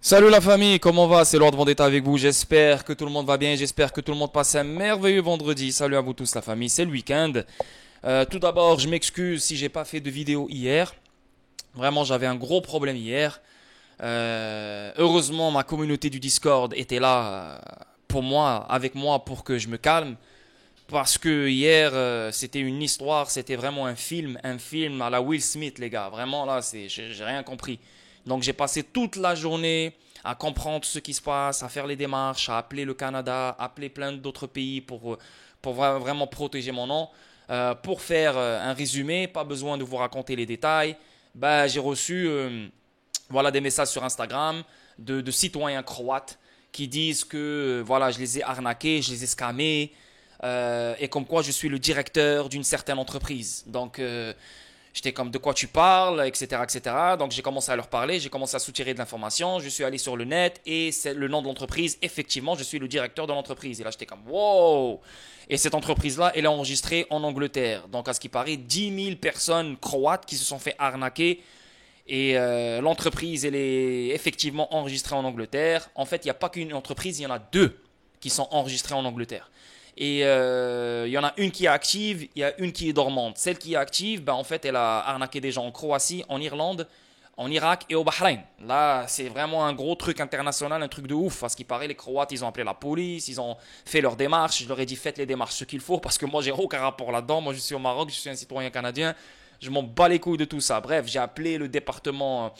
Salut la famille, comment va? C'est Lord Vendetta avec vous. J'espère que tout le monde va bien. J'espère que tout le monde passe un merveilleux vendredi. Salut à vous tous la famille, c'est le week-end. Tout d'abord, je m'excuse si j'ai pas fait de vidéo hier. Vraiment, j'avais un gros problème hier. Heureusement, ma communauté du Discord était là pour moi, avec moi, pour que je me calme. Parce que hier, c'était une histoire, c'était vraiment un film à la Will Smith, les gars. Vraiment là, j'ai rien compris. Donc j'ai passé toute la journée à comprendre ce qui se passe, à faire les démarches, à appeler le Canada, appeler plein d'autres pays pour vraiment protéger mon nom. Pour faire un résumé, pas besoin de vous raconter les détails. Bah, j'ai reçu voilà, des messages sur Instagram de citoyens croates qui disent que voilà, je les ai arnaqués, je les ai scammés, et comme quoi je suis le directeur d'une certaine entreprise. Donc j'étais comme de quoi tu parles, etc., etc. Donc j'ai commencé à leur parler, j'ai commencé à soutirer de l'information, je suis allé sur le net et c'est le nom de l'entreprise. Effectivement, je suis le directeur de l'entreprise. Et là j'étais comme wow. Et cette entreprise-là, elle est enregistrée en Angleterre. Donc à ce qui paraît, 10 000 personnes croates qui se sont fait arnaquer. Et l'entreprise, elle est effectivement enregistrée en Angleterre. En fait, il n'y a pas qu'une entreprise, il y en a deux qui sont enregistrées en Angleterre. Et il y en a une qui est active, il y a une qui est dormante. Celle qui est active, ben, en fait, elle a arnaqué des gens en Croatie, en Irlande, en Irak et au Bahreïn. Là, c'est vraiment un gros truc international, un truc de ouf. Parce qu'il paraît, les Croates, ils ont appelé la police, ils ont fait leurs démarches. Je leur ai dit, faites les démarches ce qu'il faut, parce que moi, j'ai aucun rapport là-dedans. Moi, je suis au Maroc, je suis un citoyen canadien. Je m'en bats les couilles de tout ça. Bref, j'ai appelé le département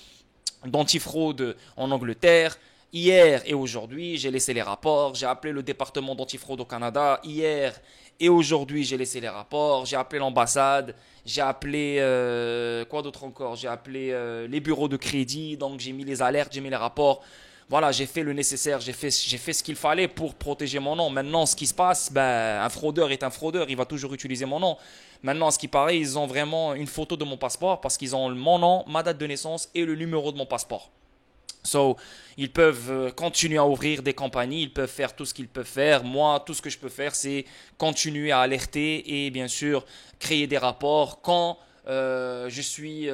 d'antifraude en Angleterre. Hier et aujourd'hui, j'ai laissé les rapports. J'ai appelé le département d'antifraude au Canada. Hier et aujourd'hui, j'ai laissé les rapports. J'ai appelé l'ambassade. J'ai appelé quoi d'autre encore? J'ai appelé les bureaux de crédit. Donc j'ai mis les alertes, j'ai mis les rapports. Voilà, j'ai fait le nécessaire, j'ai fait ce qu'il fallait pour protéger mon nom. Maintenant, ce qui se passe, ben, un fraudeur est un fraudeur, il va toujours utiliser mon nom. Maintenant, ce qui paraît, ils ont vraiment une photo de mon passeport parce qu'ils ont mon nom, ma date de naissance et le numéro de mon passeport. So, ils peuvent continuer à ouvrir des compagnies, ils peuvent faire tout ce qu'ils peuvent faire. Moi, tout ce que je peux faire, c'est continuer à alerter et bien sûr créer des rapports quand je suis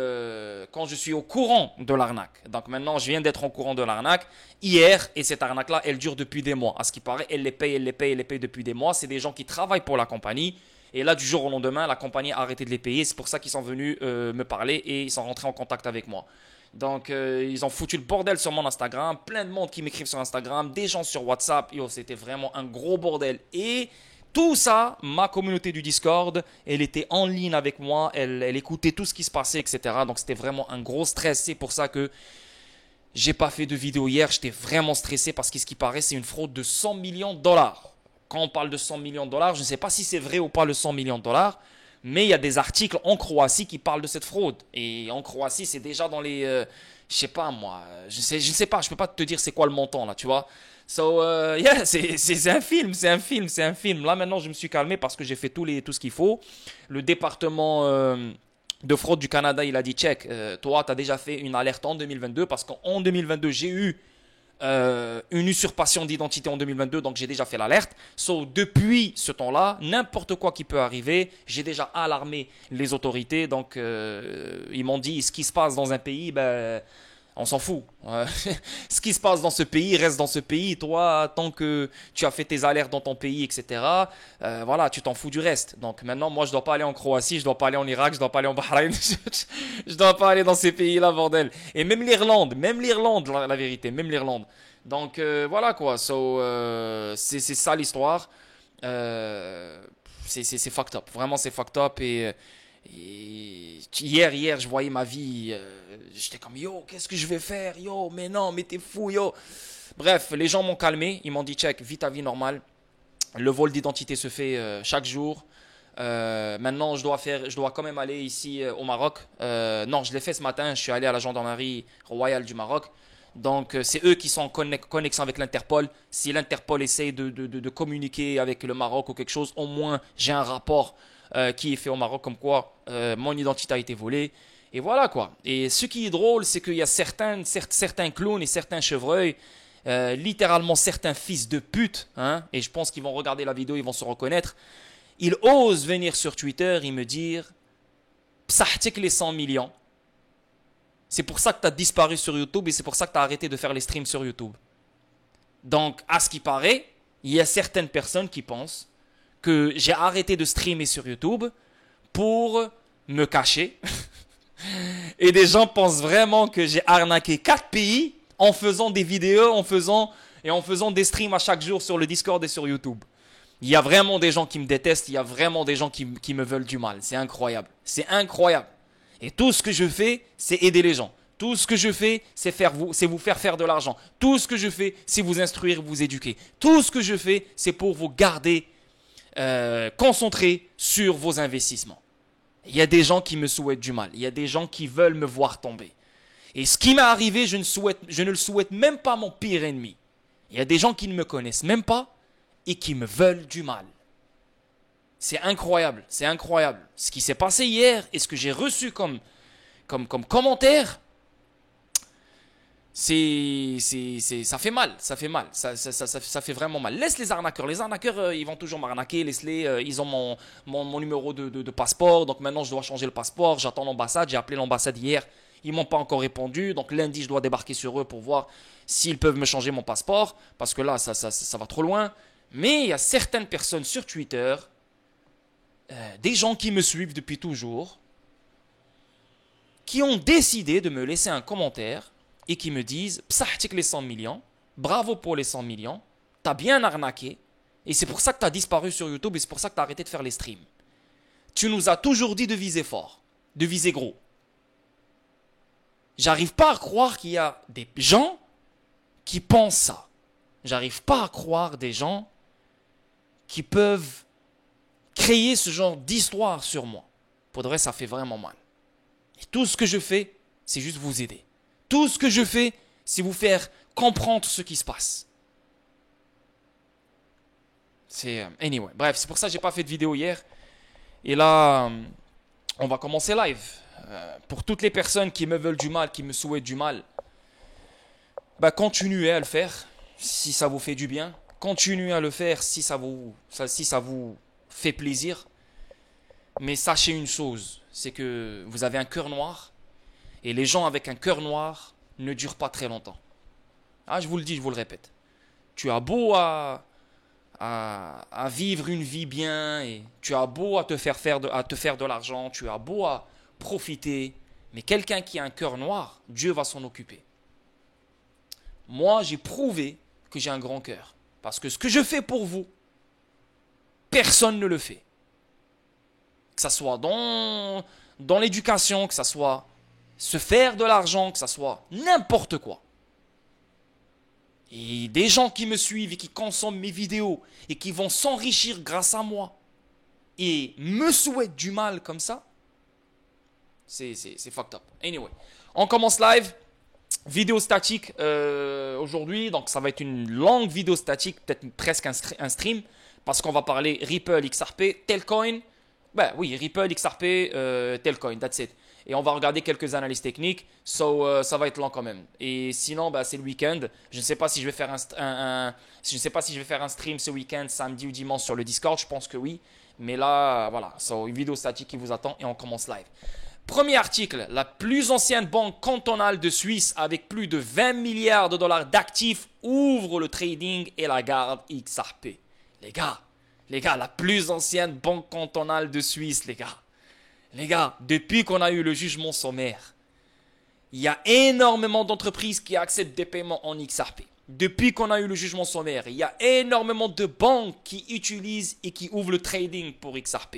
au courant de l'arnaque. Donc maintenant, je viens d'être au courant de l'arnaque hier et cette arnaque-là, elle dure depuis des mois. À ce qui paraît, elle les paye, elle les paye, elle les paye depuis des mois. C'est des gens qui travaillent pour la compagnie. Et là, du jour au lendemain, la compagnie a arrêté de les payer. C'est pour ça qu'ils sont venus me parler et ils sont rentrés en contact avec moi. Donc, ils ont foutu le bordel sur mon Instagram. Plein de monde qui m'écrivent sur Instagram. Des gens sur WhatsApp. Yo, c'était vraiment un gros bordel. Et tout ça, ma communauté du Discord, elle était en ligne avec moi. Elle écoutait tout ce qui se passait, etc. Donc, c'était vraiment un gros stress. C'est pour ça que j'ai pas fait de vidéo hier. J'étais vraiment stressé parce que ce qui paraît, c'est une fraude de 100 millions de dollars. Quand on parle de 100 millions de dollars, je ne sais pas si c'est vrai ou pas le 100 millions de dollars. Mais il y a des articles en Croatie qui parlent de cette fraude. Et en Croatie, c'est déjà dans les... je sais pas moi. Je ne sais pas, je peux pas te dire c'est quoi le montant là, tu vois. So, yeah, c'est un film, c'est un film, c'est un film. Là maintenant, je me suis calmé parce que j'ai fait tout ce qu'il faut. Le département de fraude du Canada, il a dit, check, toi, tu as déjà fait une alerte en 2022 parce qu'en 2022, j'ai eu une usurpation d'identité en 2022, donc j'ai déjà fait l'alerte. So, depuis ce temps-là, n'importe quoi qui peut arriver, j'ai déjà alarmé les autorités. Donc, ils m'ont dit ce qui se passe dans un pays, ben, on s'en fout. Ce qui se passe dans ce pays reste dans ce pays. Toi, tant que tu as fait tes alertes dans ton pays, etc., voilà, tu t'en fous du reste. Donc maintenant, moi, je dois pas aller en Croatie, je dois pas aller en Irak, je dois pas aller en Bahreïn, je dois pas aller dans ces pays-là, bordel. Et même l'Irlande, la vérité, même l'Irlande. Donc voilà quoi. So, c'est ça l'histoire. Euh, c'est fucked up. Vraiment, c'est fucked up et hier, je voyais ma vie. J'étais comme, yo, qu'est-ce que je vais faire? Yo, mais non, mais t'es fou, yo. Bref, les gens m'ont calmé. Ils m'ont dit, check, vis ta vie normale. Le vol d'identité se fait chaque jour. Maintenant, je dois quand même aller ici au Maroc. Non, je l'ai fait ce matin. Je suis allé à la gendarmerie royale du Maroc. Donc, c'est eux qui sont en connexion avec l'Interpol. Si l'Interpol essaye de communiquer avec le Maroc ou quelque chose, au moins j'ai un rapport qui est fait au Maroc comme quoi mon identité a été volée. Et voilà quoi. Et ce qui est drôle, c'est qu'il y a certains clowns et certains chevreuils, littéralement certains fils de pute, hein, et je pense qu'ils vont regarder la vidéo, ils vont se reconnaître. Ils osent venir sur Twitter et me dire, psahtik les 100 millions. C'est pour ça que tu as disparu sur YouTube et c'est pour ça que tu as arrêté de faire les streams sur YouTube. Donc, à ce qui paraît, il y a certaines personnes qui pensent que j'ai arrêté de streamer sur YouTube pour me cacher. Et des gens pensent vraiment que j'ai arnaqué 4 pays en faisant des vidéos, en faisant des streams à chaque jour sur le Discord et sur YouTube. Il y a vraiment des gens qui me détestent, il y a vraiment des gens qui me veulent du mal. C'est incroyable. C'est incroyable. Et tout ce que je fais, c'est aider les gens. Tout ce que je fais, c'est vous faire de l'argent. Tout ce que je fais, c'est vous instruire, vous éduquer. Tout ce que je fais, c'est pour vous garder concentrés sur vos investissements. Il y a des gens qui me souhaitent du mal. Il y a des gens qui veulent me voir tomber. Et ce qui m'est arrivé, je ne le souhaite même pas à mon pire ennemi. Il y a des gens qui ne me connaissent même pas et qui me veulent du mal. C'est incroyable, c'est incroyable. Ce qui s'est passé hier et ce que j'ai reçu comme commentaire, ça fait mal, ça fait vraiment mal. Laisse les arnaqueurs, ils vont toujours m'arnaquer, laisse-les, ils ont mon numéro de passeport, donc maintenant je dois changer le passeport, j'attends l'ambassade, j'ai appelé l'ambassade hier, ils m'ont pas encore répondu, donc lundi je dois débarquer sur eux pour voir s'ils peuvent me changer mon passeport, parce que là ça va trop loin. Mais il y a certaines personnes sur Twitter, des gens qui me suivent depuis toujours, qui ont décidé de me laisser un commentaire et qui me disent « Psahtik les 100 millions, bravo pour les 100 millions, t'as bien arnaqué et c'est pour ça que t'as disparu sur YouTube et c'est pour ça que t'as arrêté de faire les streams. Tu nous as toujours dit de viser fort, de viser gros. » J'arrive pas à croire qu'il y a des gens qui pensent ça. J'arrive pas à croire des gens qui peuvent créer ce genre d'histoire sur moi. Pour de vrai, ça fait vraiment mal. Et tout ce que je fais, c'est juste vous aider. Tout ce que je fais, c'est vous faire comprendre ce qui se passe. Anyway, bref, c'est pour ça que j'ai pas fait de vidéo hier. Et là, on va commencer live. Pour toutes les personnes qui me veulent du mal, qui me souhaitent du mal, continuez à le faire si ça vous fait du bien. Continuez à le faire si ça vous fait plaisir. Mais sachez une chose, c'est que vous avez un cœur noir. Et les gens avec un cœur noir ne durent pas très longtemps. Ah, je vous le dis, je vous le répète. Tu as beau à vivre une vie bien, et tu as beau à te faire de l'argent, tu as beau à profiter, mais quelqu'un qui a un cœur noir, Dieu va s'en occuper. Moi, j'ai prouvé que j'ai un grand cœur. Parce que ce que je fais pour vous, personne ne le fait. Que ça soit dans l'éducation, que ça soit se faire de l'argent, que ça soit n'importe quoi. Et des gens qui me suivent et qui consomment mes vidéos et qui vont s'enrichir grâce à moi et me souhaitent du mal comme ça, c'est fucked up. Anyway, on commence live. Vidéo statique aujourd'hui, donc ça va être une longue vidéo statique, peut-être presque un stream, parce qu'on va parler Ripple, XRP, Telcoin. Oui, Ripple, XRP, Telcoin, that's it. Et on va regarder quelques analyses techniques, ça va être long quand même. Et sinon, c'est le week-end. Je ne sais pas si je vais faire un stream ce week-end, samedi ou dimanche sur le Discord. Je pense que oui. Mais là, voilà, une vidéo statique qui vous attend et on commence live. Premier article, la plus ancienne banque cantonale de Suisse avec plus de 20 milliards de dollars d'actifs ouvre le trading et la garde XRP. Les gars, la plus ancienne banque cantonale de Suisse, les gars, depuis qu'on a eu le jugement sommaire, il y a énormément d'entreprises qui acceptent des paiements en XRP. Depuis qu'on a eu le jugement sommaire, il y a énormément de banques qui utilisent et qui ouvrent le trading pour XRP.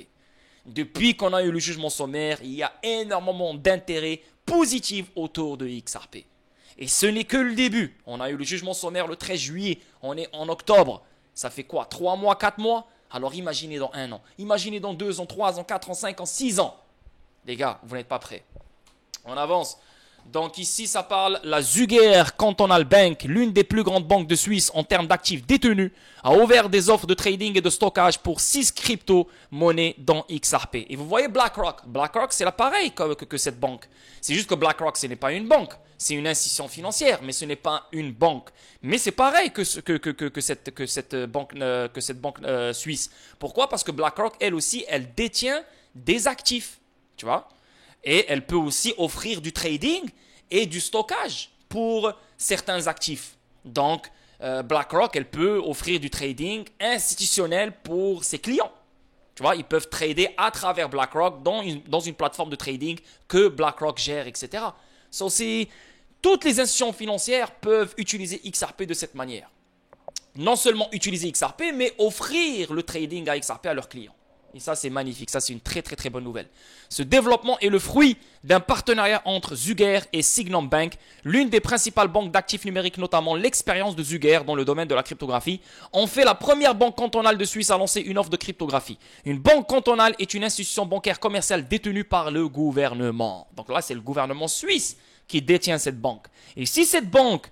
Depuis qu'on a eu le jugement sommaire, il y a énormément d'intérêt positif autour de XRP. Et ce n'est que le début. On a eu le jugement sommaire le 13 juillet, on est en octobre. Ça fait quoi? 3 mois, 4 mois? Alors imaginez dans 1 an, imaginez dans 2 ans, 3 ans, 4 ans, 5 ans, 6 ans. Les gars, vous n'êtes pas prêts. On avance. Donc ici, ça parle la Zuger Cantonal Bank, l'une des plus grandes banques de Suisse en termes d'actifs détenus, a ouvert des offres de trading et de stockage pour 6 crypto-monnaies dans XRP. Et vous voyez BlackRock. BlackRock, c'est là pareil que cette banque. C'est juste que BlackRock, ce n'est pas une banque. C'est une institution financière, mais ce n'est pas une banque. Mais c'est pareil que cette banque suisse. Pourquoi? Parce que BlackRock, elle aussi, elle détient des actifs. Tu vois? Et elle peut aussi offrir du trading et du stockage pour certains actifs. Donc, BlackRock, elle peut offrir du trading institutionnel pour ses clients. Tu vois, ils peuvent trader à travers BlackRock dans une plateforme de trading que BlackRock gère, etc. So, toutes les institutions financières peuvent utiliser XRP de cette manière. Non seulement utiliser XRP, mais offrir le trading à XRP à leurs clients. Et ça, c'est magnifique. Ça, c'est une très, très, très bonne nouvelle. Ce développement est le fruit d'un partenariat entre Zuger et Sygnum Bank, l'une des principales banques d'actifs numériques, notamment l'expérience de Zuger dans le domaine de la cryptographie, ont fait la première banque cantonale de Suisse à lancer une offre de cryptographie. Une banque cantonale est une institution bancaire commerciale détenue par le gouvernement. Donc là, c'est le gouvernement suisse qui détient cette banque. Et si cette banque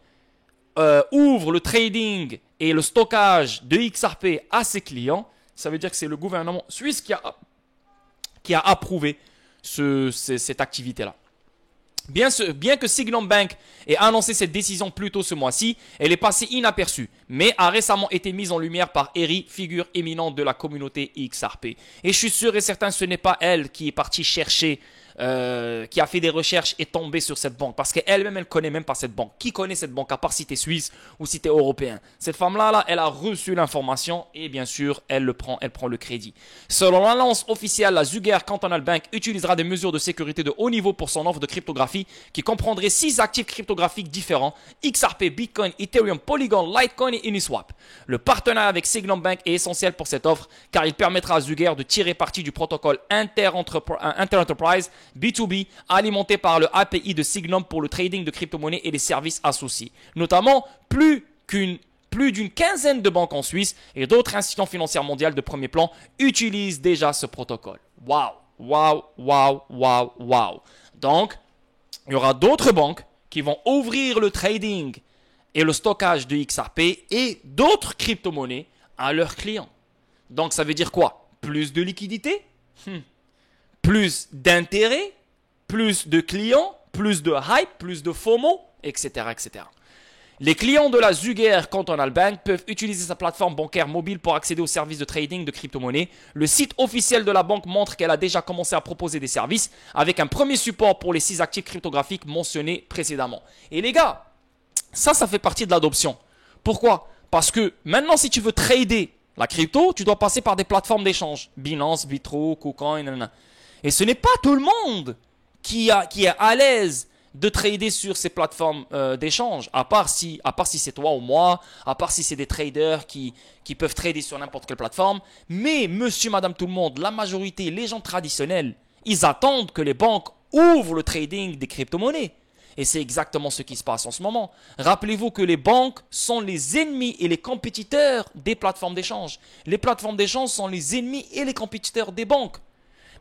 ouvre le trading et le stockage de XRP à ses clients, ça veut dire que c'est le gouvernement suisse qui a approuvé cette activité-là. Bien que Sygnum Bank ait annoncé cette décision plus tôt ce mois-ci, elle est passée inaperçue, mais a récemment été mise en lumière par Eri, figure éminente de la communauté XRP. Et je suis sûr et certain que ce n'est pas elle qui est partie chercher, qui a fait des recherches et tombée sur cette banque, parce qu'elle-même, elle connaît même pas cette banque. Qui connaît cette banque à part si t'es suisse ou si t'es européen? Cette femme-là, elle a reçu l'information et bien sûr, elle prend le crédit. Selon l'annonce officielle, la Zuger Cantonal Bank utilisera des mesures de sécurité de haut niveau pour son offre de cryptographie qui comprendrait 6 actifs cryptographiques différents: XRP, Bitcoin, Ethereum, Polygon, Litecoin et Uniswap. Le partenariat avec Sygnum Bank est essentiel pour cette offre car il permettra à Zuger de tirer parti du protocole Inter-Enterprise B2B alimenté par le API de Sygnum pour le trading de crypto-monnaies et les services associés. Notamment, plus d'une quinzaine de banques en Suisse et d'autres institutions financières mondiales de premier plan utilisent déjà ce protocole. Waouh, waouh, waouh, waouh, waouh. Donc, il y aura d'autres banques qui vont ouvrir le trading et le stockage de XRP et d'autres crypto-monnaies à leurs clients. Donc, ça veut dire quoi? Plus de liquidité, plus d'intérêt, plus de clients, plus de hype, plus de FOMO, etc., etc. Les clients de la Zuger Cantonal Bank peuvent utiliser sa plateforme bancaire mobile pour accéder aux services de trading de crypto-monnaies. Le site officiel de la banque montre qu'elle a déjà commencé à proposer des services avec un premier support pour les 6 actifs cryptographiques mentionnés précédemment. Et les gars, ça fait partie de l'adoption. Pourquoi? Parce que maintenant, si tu veux trader la crypto, tu dois passer par des plateformes d'échange. Binance, Bitro, KuCoin, nanana. Et ce n'est pas tout le monde qui est à l'aise de trader sur ces plateformes d'échange, à part si c'est toi ou moi, à part si c'est des traders qui peuvent trader sur n'importe quelle plateforme. Mais monsieur, madame, tout le monde, la majorité, les gens traditionnels, ils attendent que les banques ouvrent le trading des crypto-monnaies. Et c'est exactement ce qui se passe en ce moment. Rappelez-vous que les banques sont les ennemis et les compétiteurs des plateformes d'échange. Les plateformes d'échange sont les ennemis et les compétiteurs des banques.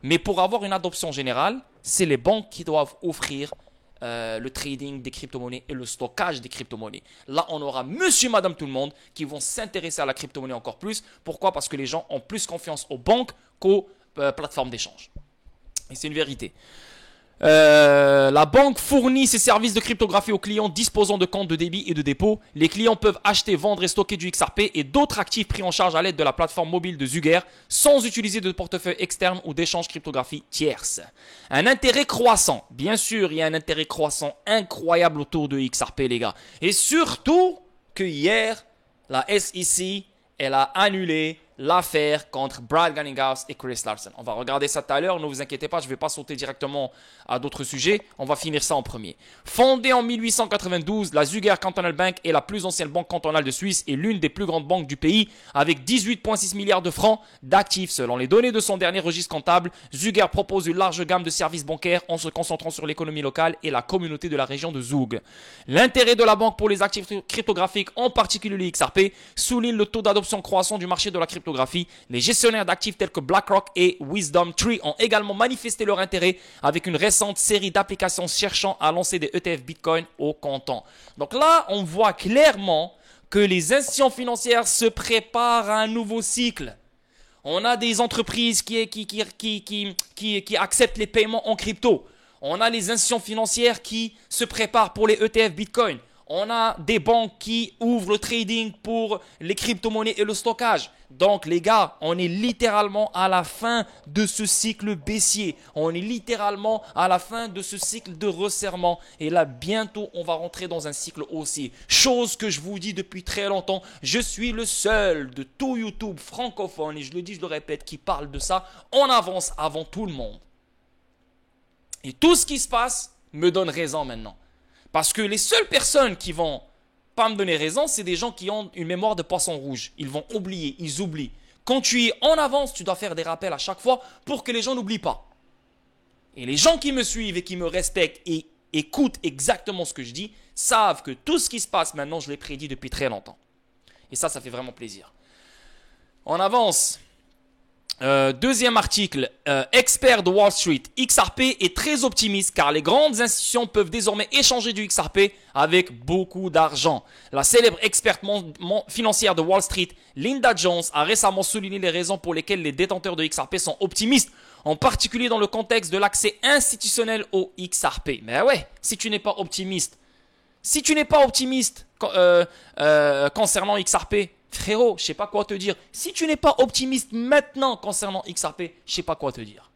Mais pour avoir une adoption générale, c'est les banques qui doivent offrir le trading des crypto-monnaies et le stockage des crypto-monnaies. Là, on aura monsieur, madame, tout le monde qui vont s'intéresser à la crypto-monnaie encore plus. Pourquoi? Parce que les gens ont plus confiance aux banques qu'aux plateformes d'échange. Et c'est une vérité. La banque fournit ses services de cryptographie aux clients disposant de comptes de débit et de dépôt. Les clients peuvent acheter, vendre et stocker du XRP et d'autres actifs pris en charge à l'aide de la plateforme mobile de Zuger sans utiliser de portefeuille externe ou d'échange cryptographie tierce. Un intérêt croissant. Bien sûr, il y a un intérêt croissant incroyable autour de XRP, les gars. Et surtout que hier, la SEC, elle a annulé l'affaire contre Brad Garlinghouse et Chris Larsen. On va regarder ça tout à l'heure, ne vous inquiétez pas, je ne vais pas sauter directement à d'autres sujets, on va finir ça en premier. Fondée en 1892, la Zuger Cantonal Bank est la plus ancienne banque cantonale de Suisse et l'une des plus grandes banques du pays, avec 18,6 milliards de francs d'actifs. Selon les données de son dernier registre comptable, Zuger propose une large gamme de services bancaires en se concentrant sur l'économie locale et la communauté de la région de Zug. L'intérêt de la banque pour les actifs cryptographiques, en particulier les XRP, souligne le taux d'adoption croissant du marché de la cryptographie. Les gestionnaires d'actifs tels que BlackRock et Wisdom Tree ont également manifesté leur intérêt avec une récente série d'applications cherchant à lancer des ETF Bitcoin au comptant. Donc là, on voit clairement que les institutions financières se préparent à un nouveau cycle. On a des entreprises qui acceptent les paiements en crypto. On a les institutions financières qui se préparent pour les ETF Bitcoin. On a des banques qui ouvrent le trading pour les crypto-monnaies et le stockage. Donc les gars, on est littéralement à la fin de ce cycle baissier. On est littéralement à la fin de ce cycle de resserrement. Et là, bientôt, on va rentrer dans un cycle haussier. Chose que je vous dis depuis très longtemps. Je suis le seul de tout YouTube francophone, et je le dis, je le répète, qui parle de ça. On avance avant tout le monde. Et tout ce qui se passe me donne raison maintenant. Parce que les seules personnes qui vont pas me donner raison, c'est des gens qui ont une mémoire de poisson rouge. Ils vont oublier, ils oublient. Quand tu es en avance, tu dois faire des rappels à chaque fois pour que les gens n'oublient pas. Et les gens qui me suivent et qui me respectent et écoutent exactement ce que je dis, savent que tout ce qui se passe maintenant, je l'ai prédit depuis très longtemps. Et ça fait vraiment plaisir. On avance. Deuxième article, expert de Wall Street, XRP est très optimiste car les grandes institutions peuvent désormais échanger du XRP avec beaucoup d'argent. La célèbre experte financière de Wall Street, Linda Jones, a récemment souligné les raisons pour lesquelles les détenteurs de XRP sont optimistes, en particulier dans le contexte de l'accès institutionnel au XRP. Mais ouais, si tu n'es pas optimiste concernant XRP, frérot, je sais pas quoi te dire. Si tu n'es pas optimiste maintenant concernant XRP, je sais pas quoi te dire.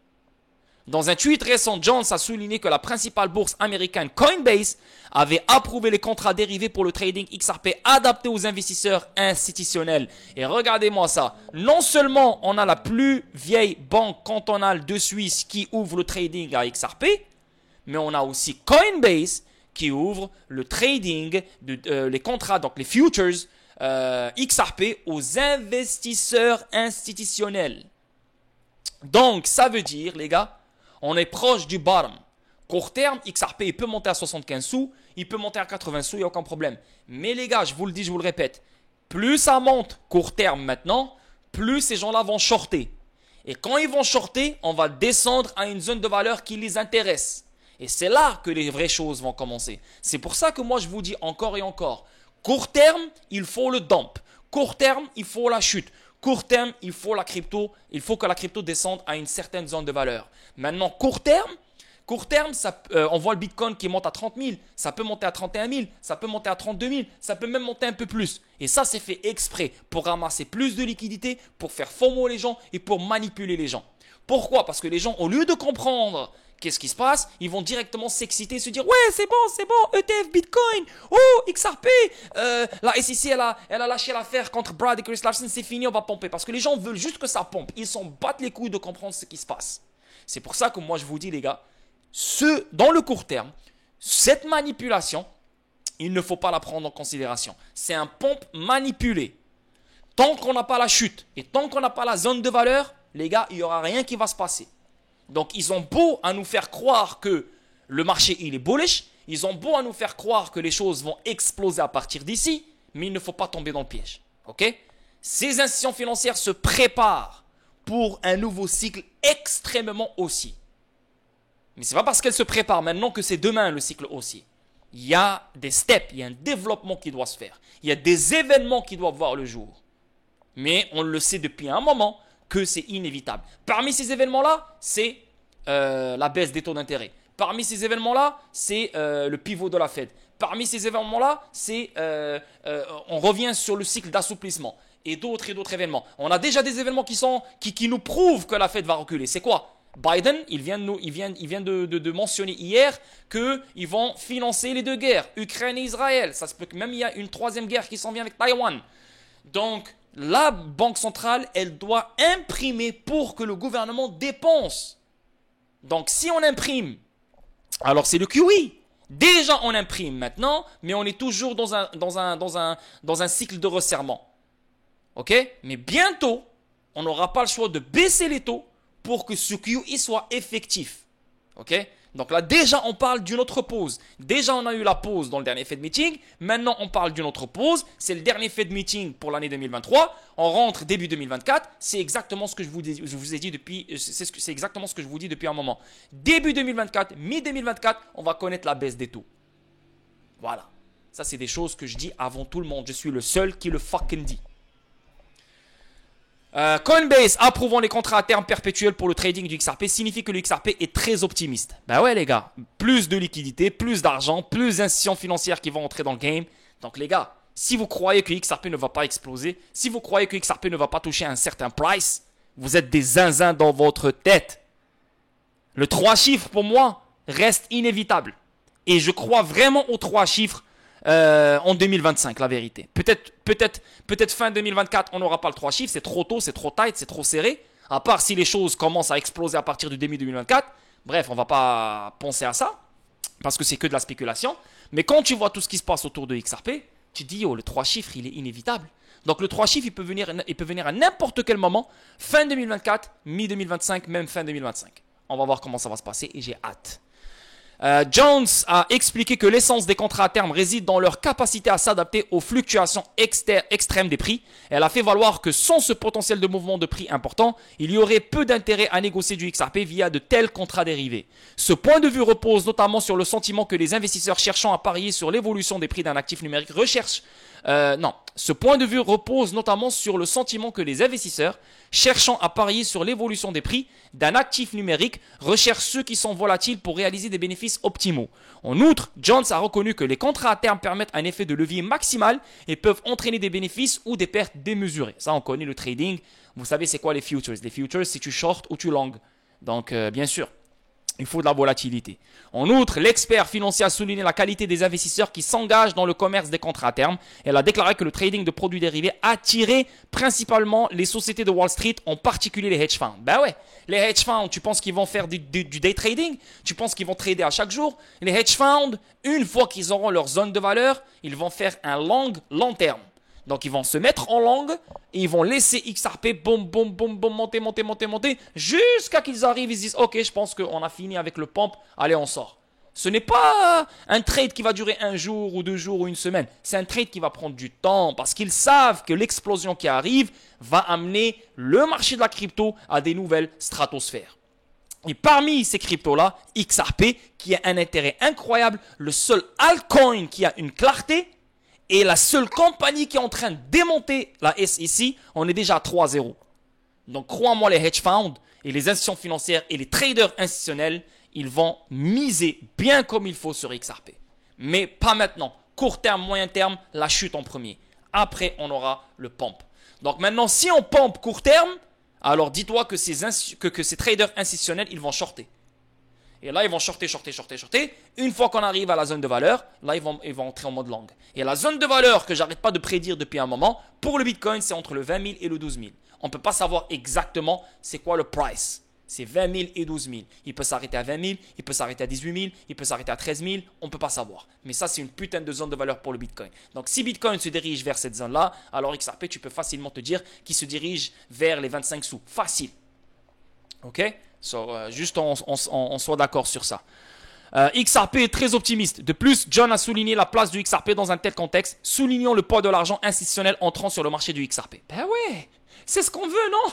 Dans un tweet récent, Jones a souligné que la principale bourse américaine Coinbase avait approuvé les contrats dérivés pour le trading XRP adaptés aux investisseurs institutionnels. Et regardez-moi ça. Non seulement on a la plus vieille banque cantonale de Suisse qui ouvre le trading à XRP, mais on a aussi Coinbase qui ouvre le trading, les contrats, donc les futures, XRP aux investisseurs institutionnels. Donc, ça veut dire, les gars, on est proche du bottom. Court terme, XRP, il peut monter à 75 sous, il peut monter à 80 sous, il n'y a aucun problème. Mais les gars, je vous le dis, je vous le répète, plus ça monte court terme maintenant, plus ces gens-là vont shorter. Et quand ils vont shorter, on va descendre à une zone de valeur qui les intéresse. Et c'est là que les vraies choses vont commencer. C'est pour ça que moi, je vous dis encore et encore, court terme, il faut le dump. Court terme, il faut la chute. Court terme, il faut que la crypto descende à une certaine zone de valeur. Maintenant, court terme, on voit le Bitcoin qui monte à 30 000, ça peut monter à 31 000, ça peut monter à 32 000, ça peut même monter un peu plus. Et ça, c'est fait exprès pour ramasser plus de liquidités, pour faire FOMO les gens et pour manipuler les gens. Pourquoi? Parce que les gens, au lieu de comprendre qu'est-ce qui se passe, ils vont directement s'exciter, se dire « Ouais, c'est bon, ETF, Bitcoin, oh, XRP, la SEC, elle a lâché l'affaire contre Brad et Chris Larsen, c'est fini, on va pomper. » Parce que les gens veulent juste que ça pompe. Ils s'en battent les couilles de comprendre ce qui se passe. C'est pour ça que moi, je vous dis, les gars, dans le court terme, cette manipulation, il ne faut pas la prendre en considération. C'est un pompe manipulé. Tant qu'on n'a pas la chute et tant qu'on n'a pas la zone de valeur, les gars, il n'y aura rien qui va se passer. Donc, ils ont beau à nous faire croire que le marché, il est bullish. Ils ont beau à nous faire croire que les choses vont exploser à partir d'ici. Mais il ne faut pas tomber dans le piège. Ok? Ces institutions financières se préparent pour un nouveau cycle extrêmement haussier. Mais ce n'est pas parce qu'elles se préparent maintenant que c'est demain le cycle haussier. Il y a des steps, il y a un développement qui doit se faire. Il y a des événements qui doivent voir le jour. Mais on le sait depuis un moment que c'est inévitable. Parmi ces événements-là, c'est la baisse des taux d'intérêt. Parmi ces événements-là, c'est le pivot de la Fed. Parmi ces événements-là, c'est on revient sur le cycle d'assouplissement et d'autres événements. On a déjà des événements qui nous prouvent que la Fed va reculer. C'est quoi? Biden, il vient de mentionner hier qu'ils vont financer les deux guerres, Ukraine et Israël. Ça se peut que même il y a une troisième guerre qui s'en vient avec Taïwan. Donc, la banque centrale, elle doit imprimer pour que le gouvernement dépense. Donc, si on imprime, alors c'est le QE. Déjà, on imprime maintenant, mais on est toujours dans un cycle de resserrement. OK? Mais bientôt, on n'aura pas le choix de baisser les taux pour que ce QE soit effectif. OK? Donc là, déjà, on parle d'une autre pause. Déjà, on a eu la pause dans le dernier Fed Meeting. Maintenant, on parle d'une autre pause. C'est le dernier Fed Meeting pour l'année 2023. On rentre début 2024. C'est exactement ce que je vous ai dit depuis, c'est exactement ce que je vous dis depuis un moment. Début 2024, mi-2024, on va connaître la baisse des taux. Voilà. Ça, c'est des choses que je dis avant tout le monde. Je suis le seul qui le fucking dit. Coinbase approuvant les contrats à terme perpétuels pour le trading du XRP signifie que le XRP est très optimiste. Ben ouais les gars, plus de liquidité, plus d'argent, plus d'institutions financières qui vont entrer dans le game. Donc les gars, Si vous croyez que XRP ne va pas exploser, si vous croyez que XRP ne va pas toucher un certain price, vous êtes des zinzins dans votre tête. Le 3 chiffres, pour moi, reste inévitable. Et je crois vraiment aux 3 chiffres en 2025, la vérité. Peut-être fin 2024, on n'aura pas le 3 chiffres. C'est trop tôt, c'est trop tight, c'est trop serré. À part si les choses commencent à exploser à partir du début 2024. Bref, on ne va pas penser à ça. Parce que c'est que de la spéculation. Mais quand tu vois tout ce qui se passe autour de XRP, tu te dis, oh, le 3 chiffres, il est inévitable. Donc le 3 chiffres, il peut venir à n'importe quel moment. Fin 2024, mi-2025, même fin 2025. On va voir comment ça va se passer et j'ai hâte. Jones a expliqué que l'essence des contrats à terme réside dans leur capacité à s'adapter aux fluctuations extrêmes des prix. Elle a fait valoir que sans ce potentiel de mouvement de prix important, il y aurait peu d'intérêt à négocier du XRP via de tels contrats dérivés. Ce point de vue repose notamment sur le sentiment que les investisseurs cherchant à parier sur l'évolution des prix d'un actif numérique Ce point de vue repose notamment sur le sentiment que les investisseurs cherchant à parier sur l'évolution des prix d'un actif numérique recherchent ceux qui sont volatiles pour réaliser des bénéfices optimaux. En outre, Jones a reconnu que les contrats à terme permettent un effet de levier maximal et peuvent entraîner des bénéfices ou des pertes démesurées. Ça, on connaît le trading. Vous savez, c'est quoi les futures? Les futures, c'est tu short ou tu long. Donc, bien sûr, il faut de la volatilité. En outre, l'expert financier a souligné la qualité des investisseurs qui s'engagent dans le commerce des contrats à terme. Elle a déclaré que le trading de produits dérivés attirait principalement les sociétés de Wall Street, en particulier les hedge funds. Ben ouais, les hedge funds, tu penses qu'ils vont faire du day trading? Tu penses qu'ils vont trader à chaque jour? Les hedge funds, une fois qu'ils auront leur zone de valeur, ils vont faire un long terme. Donc, ils vont se mettre en long et ils vont laisser XRP, monter, jusqu'à qu'ils arrivent, ils se disent, ok, je pense qu'on a fini avec le pump, allez, on sort. Ce n'est pas un trade qui va durer 1 jour ou 2 jours ou 1 semaine. C'est un trade qui va prendre du temps parce qu'ils savent que l'explosion qui arrive va amener le marché de la crypto à des nouvelles stratosphères. Et parmi ces cryptos-là, XRP, qui a un intérêt incroyable, le seul altcoin qui a une clarté, et la seule compagnie qui est en train de démonter la SEC, on est déjà à 3-0. Donc, crois-moi, les hedge funds et les institutions financières et les traders institutionnels, ils vont miser bien comme il faut sur XRP. Mais pas maintenant. Court terme, moyen terme, la chute en premier. Après, on aura le pump. Donc maintenant, si on pump court terme, alors dis-toi que ces traders institutionnels, ils vont shorter. Et là, ils vont shorter. Une fois qu'on arrive à la zone de valeur, là, ils vont entrer en mode long. Et la zone de valeur que j'arrête pas de prédire depuis un moment, pour le Bitcoin, c'est entre le 20 000 et le 12 000. On ne peut pas savoir exactement c'est quoi le price. C'est 20 000 et 12 000. Il peut s'arrêter à 20 000, il peut s'arrêter à 18 000, il peut s'arrêter à 13 000. On ne peut pas savoir. Mais ça, c'est une putain de zone de valeur pour le Bitcoin. Donc, si Bitcoin se dirige vers cette zone-là, alors XRP, tu peux facilement te dire qu'il se dirige vers les 25 sous. Facile. OK? Juste on soit d'accord sur ça. XRP est très optimiste. De plus, John a souligné la place du XRP dans un tel contexte, soulignant le poids de l'argent institutionnel entrant sur le marché du XRP. Ben ouais, c'est ce qu'on veut, non?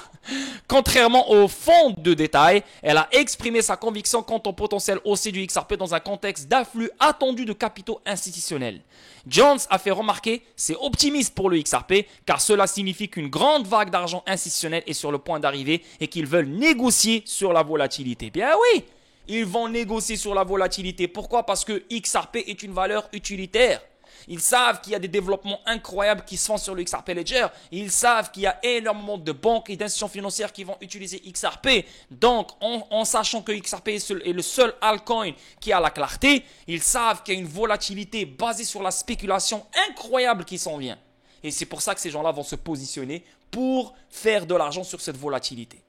Contrairement au fonds de détail, elle a exprimé sa conviction quant au potentiel haussier du XRP dans un contexte d'afflux attendu de capitaux institutionnels. Jones a fait remarquer, c'est optimiste pour le XRP car cela signifie qu'une grande vague d'argent institutionnel est sur le point d'arriver et qu'ils veulent négocier sur la volatilité. Bien oui, ils vont négocier sur la volatilité. Pourquoi? Parce que XRP est une valeur utilitaire. Ils savent qu'il y a des développements incroyables qui se font sur le XRP Ledger. Ils savent qu'il y a énormément de banques et d'institutions financières qui vont utiliser XRP. Donc, en sachant que XRP est le seul altcoin qui a la clarté, ils savent qu'il y a une volatilité basée sur la spéculation incroyable qui s'en vient. Et c'est pour ça que ces gens-là vont se positionner pour faire de l'argent sur cette volatilité.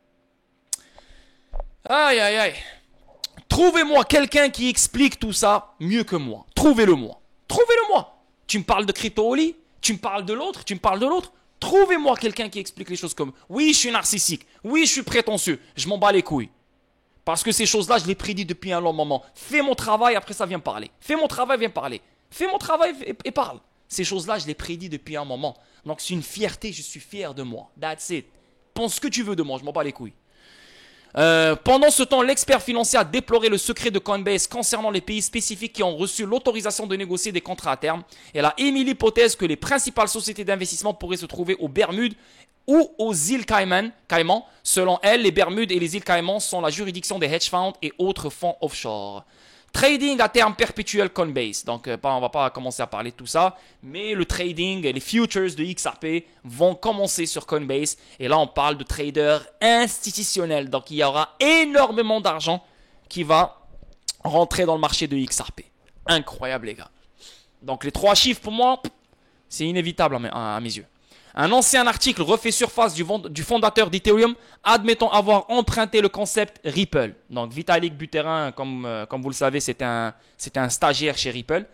Aïe, aïe, aïe. Trouvez-moi quelqu'un qui explique tout ça mieux que moi. Trouvez-le-moi. Trouvez-le-moi. Tu me parles de crypto-oli, tu me parles de l'autre, Trouvez-moi quelqu'un qui explique les choses comme oui, je suis narcissique, oui, je suis prétentieux, je m'en bats les couilles. Parce que ces choses-là, je les prédis depuis un long moment. Fais mon travail, après ça vient parler. Fais mon travail, viens parler. Fais mon travail et parle. Ces choses-là, je les prédis depuis un moment. Donc c'est une fierté, je suis fier de moi. That's it. Pense ce que tu veux de moi, je m'en bats les couilles. Pendant ce temps, l'expert financier a déploré le secret de Coinbase concernant les pays spécifiques qui ont reçu l'autorisation de négocier des contrats à terme. Elle a émis l'hypothèse que les principales sociétés d'investissement pourraient se trouver aux Bermudes ou aux îles Caïmans. Selon elle, les Bermudes et les îles Caïmans sont la juridiction des hedge funds et autres fonds offshore. Trading à terme perpétuel Coinbase. Donc, on va pas commencer à parler de tout ça. Mais le trading et les futures de XRP vont commencer sur Coinbase. Et là, on parle de traders institutionnels. Donc, il y aura énormément d'argent qui va rentrer dans le marché de XRP. Incroyable, les gars. Donc, les 3 chiffres, pour moi, c'est inévitable à mes yeux. Un ancien article refait surface du fondateur d'Ethereum, admettant avoir emprunté le concept Ripple. Donc, Vitalik Buterin, comme vous le savez, c'était un stagiaire chez Ripple.